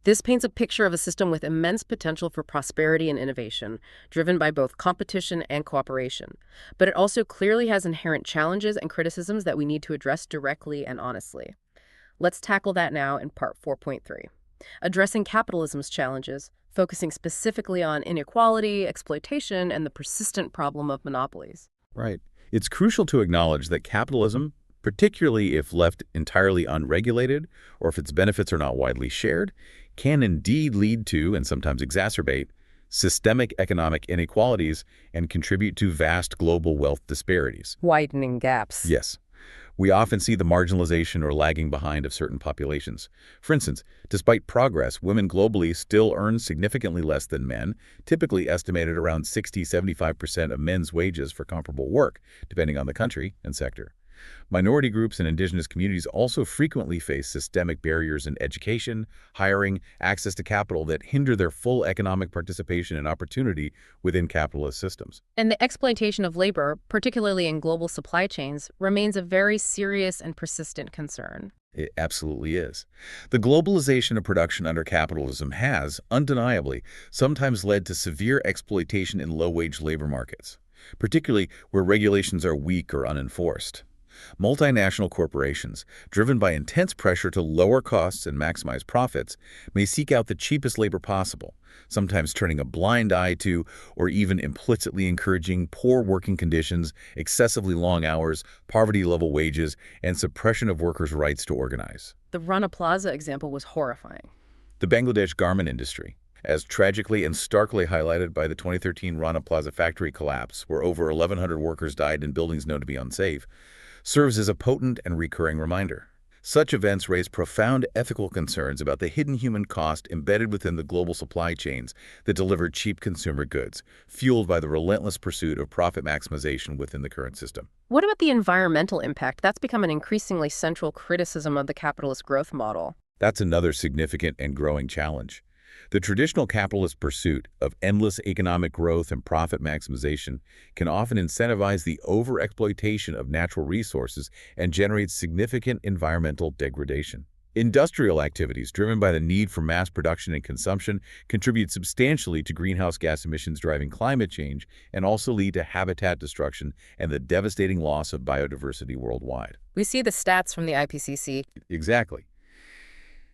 This paints a picture of a system with immense potential for prosperity and innovation, driven by both competition and cooperation. But it also clearly has inherent challenges and criticisms that we need to address directly and honestly. Let's tackle that now in part 4.3. Addressing capitalism's challenges, focusing specifically on inequality, exploitation, and the persistent problem of monopolies. Right. It's crucial to acknowledge that capitalism, particularly if left entirely unregulated or if its benefits are not widely shared, can indeed lead to, and sometimes exacerbate, systemic economic inequalities and contribute to vast global wealth disparities. Widening gaps. Yes. We often see the marginalization or lagging behind of certain populations. For instance, despite progress, women globally still earn significantly less than men, typically estimated around 60–75% of men's wages for comparable work, depending on the country and sector. Minority groups and indigenous communities also frequently face systemic barriers in education, hiring, access to capital that hinder their full economic participation and opportunity within capitalist systems. And the exploitation of labor, particularly in global supply chains, remains a very serious and persistent concern. It absolutely is. The globalization of production under capitalism has, undeniably, sometimes led to severe exploitation in low-wage labor markets, particularly where regulations are weak or unenforced. Multinational corporations, driven by intense pressure to lower costs and maximize profits, may seek out the cheapest labor possible, sometimes turning a blind eye to or even implicitly encouraging poor working conditions, excessively long hours, poverty-level wages, and suppression of workers' rights to organize. The Rana Plaza example was horrifying. The Bangladesh garment industry, as tragically and starkly highlighted by the 2013 Rana Plaza factory collapse, where over 1,100 workers died in buildings known to be unsafe, serves as a potent and recurring reminder. Such events raise profound ethical concerns about the hidden human cost embedded within the global supply chains that deliver cheap consumer goods, fueled by the relentless pursuit of profit maximization within the current system. What about the environmental impact? That's become an increasingly central criticism of the capitalist growth model. That's another significant and growing challenge. The traditional capitalist pursuit of endless economic growth and profit maximization can often incentivize the overexploitation of natural resources and generate significant environmental degradation. Industrial activities driven by the need for mass production and consumption contribute substantially to greenhouse gas emissions driving climate change and also lead to habitat destruction and the devastating loss of biodiversity worldwide. We see the stats from the IPCC. Exactly.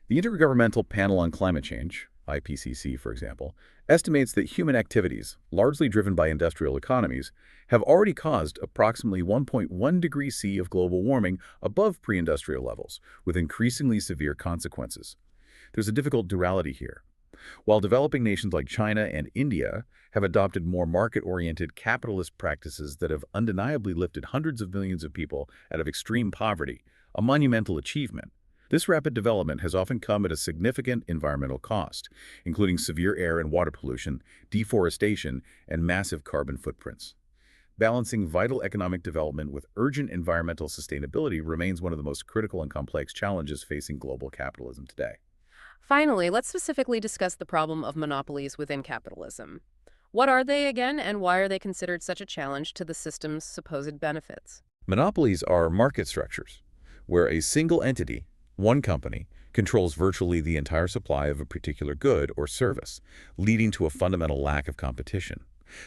The Intergovernmental Panel on Climate Change, IPCC, for example, estimates that human activities, largely driven by industrial economies, have already caused approximately 1.1 degrees C of global warming above pre-industrial levels, with increasingly severe consequences. There's a difficult duality here. While developing nations like China and India have adopted more market-oriented capitalist practices that have undeniably lifted hundreds of millions of people out of extreme poverty, a monumental achievement, this rapid development has often come at a significant environmental cost, including severe air and water pollution, deforestation, and massive carbon footprints. Balancing vital economic development with urgent environmental sustainability remains one of the most critical and complex challenges facing global capitalism today. Finally, let's specifically discuss the problem of monopolies within capitalism. What are they again, and why are they considered such a challenge to the system's supposed benefits? Monopolies are market structures where a single entity, one company, controls virtually the entire supply of a particular good or service, leading to a fundamental lack of competition.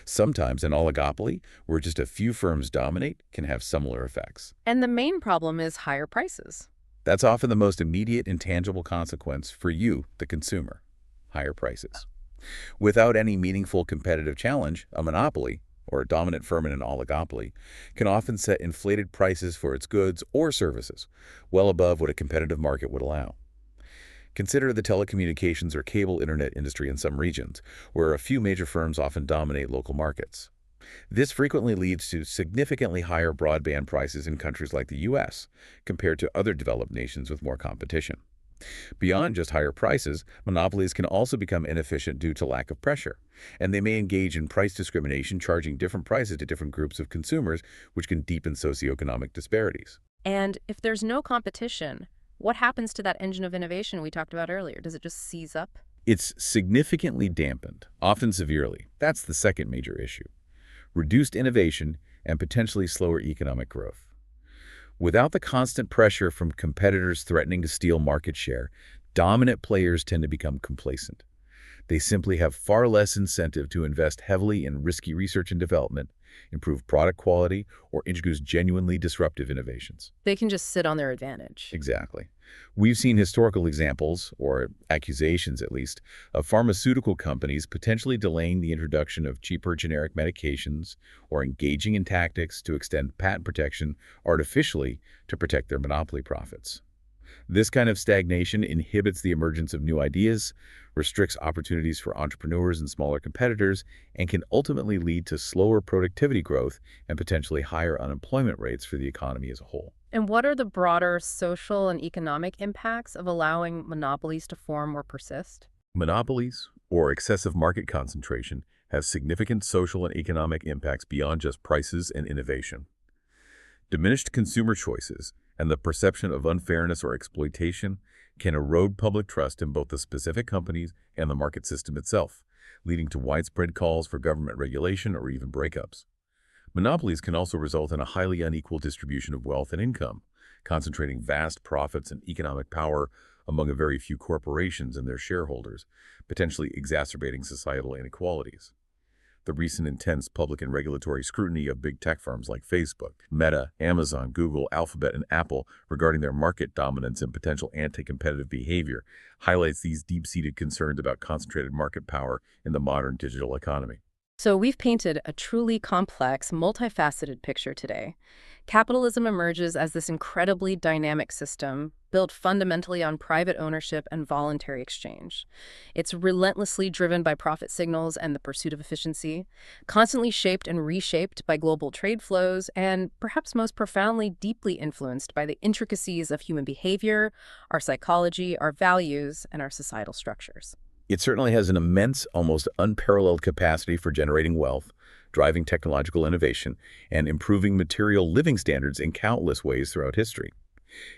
Sometimes an oligopoly, where just a few firms dominate, can have similar effects. And the main problem is higher prices. That's often the most immediate and tangible consequence for you, the consumer: higher prices. Without any meaningful competitive challenge, a monopoly, or a dominant firm in an oligopoly, can often set inflated prices for its goods or services, well above what a competitive market would allow. Consider the telecommunications or cable internet industry in some regions, where a few major firms often dominate local markets. This frequently leads to significantly higher broadband prices in countries like the US, compared to other developed nations with more competition. Beyond just higher prices, monopolies can also become inefficient due to lack of pressure, and they may engage in price discrimination, charging different prices to different groups of consumers, which can deepen socioeconomic disparities. And if there's no competition, what happens to that engine of innovation we talked about earlier? Does it just seize up? It's significantly dampened, often severely. That's the second major issue: reduced innovation and potentially slower economic growth. Without the constant pressure from competitors threatening to steal market share, dominant players tend to become complacent. They simply have far less incentive to invest heavily in risky research and development, improve product quality, or introduce genuinely disruptive innovations. They can just sit on their advantage. Exactly. We've seen historical examples, or accusations at least, of pharmaceutical companies potentially delaying the introduction of cheaper generic medications or engaging in tactics to extend patent protection artificially to protect their monopoly profits. This kind of stagnation inhibits the emergence of new ideas, restricts opportunities for entrepreneurs and smaller competitors, and can ultimately lead to slower productivity growth and potentially higher unemployment rates for the economy as a whole. And what are the broader social and economic impacts of allowing monopolies to form or persist? Monopolies, or excessive market concentration, have significant social and economic impacts beyond just prices and innovation. Diminished consumer choices and the perception of unfairness or exploitation can erode public trust in both the specific companies and the market system itself, leading to widespread calls for government regulation or even breakups. Monopolies can also result in a highly unequal distribution of wealth and income, concentrating vast profits and economic power among a very few corporations and their shareholders, potentially exacerbating societal inequalities. The recent intense public and regulatory scrutiny of big tech firms like Facebook, Meta, Amazon, Google, Alphabet, and Apple regarding their market dominance and potential anti-competitive behavior highlights these deep-seated concerns about concentrated market power in the modern digital economy. So we've painted a truly complex, multifaceted picture today. Capitalism emerges as this incredibly dynamic system built fundamentally on private ownership and voluntary exchange. It's relentlessly driven by profit signals and the pursuit of efficiency, constantly shaped and reshaped by global trade flows, and perhaps most profoundly deeply influenced by the intricacies of human behavior, our psychology, our values, and our societal structures. It certainly has an immense, almost unparalleled capacity for generating wealth, driving technological innovation, and improving material living standards in countless ways throughout history.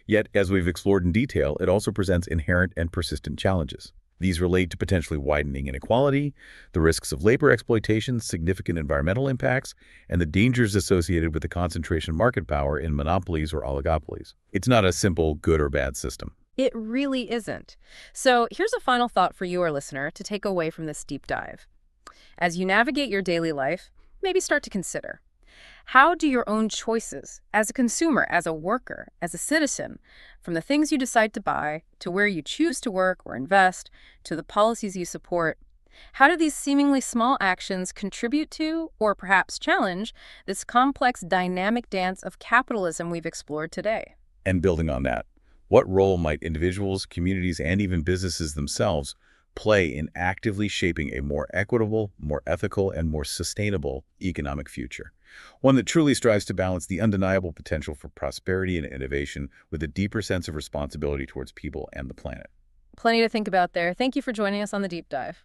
Yet, as we've explored in detail, it also presents inherent and persistent challenges. These relate to potentially widening inequality, the risks of labor exploitation, significant environmental impacts, and the dangers associated with the concentration of market power in monopolies or oligopolies. It's not a simple good or bad system. It really isn't. So here's a final thought for you, our listener, to take away from this deep dive. As you navigate your daily life, maybe start to consider, how do your own choices as a consumer, as a worker, as a citizen, from the things you decide to buy, to where you choose to work or invest, to the policies you support, how do these seemingly small actions contribute to, or perhaps challenge, this complex dynamic dance of capitalism we've explored today? And building on that, what role might individuals, communities, and even businesses themselves play in actively shaping a more equitable, more ethical, and more sustainable economic future? One that truly strives to balance the undeniable potential for prosperity and innovation with a deeper sense of responsibility towards people and the planet. Plenty to think about there. Thank you for joining us on the deep dive.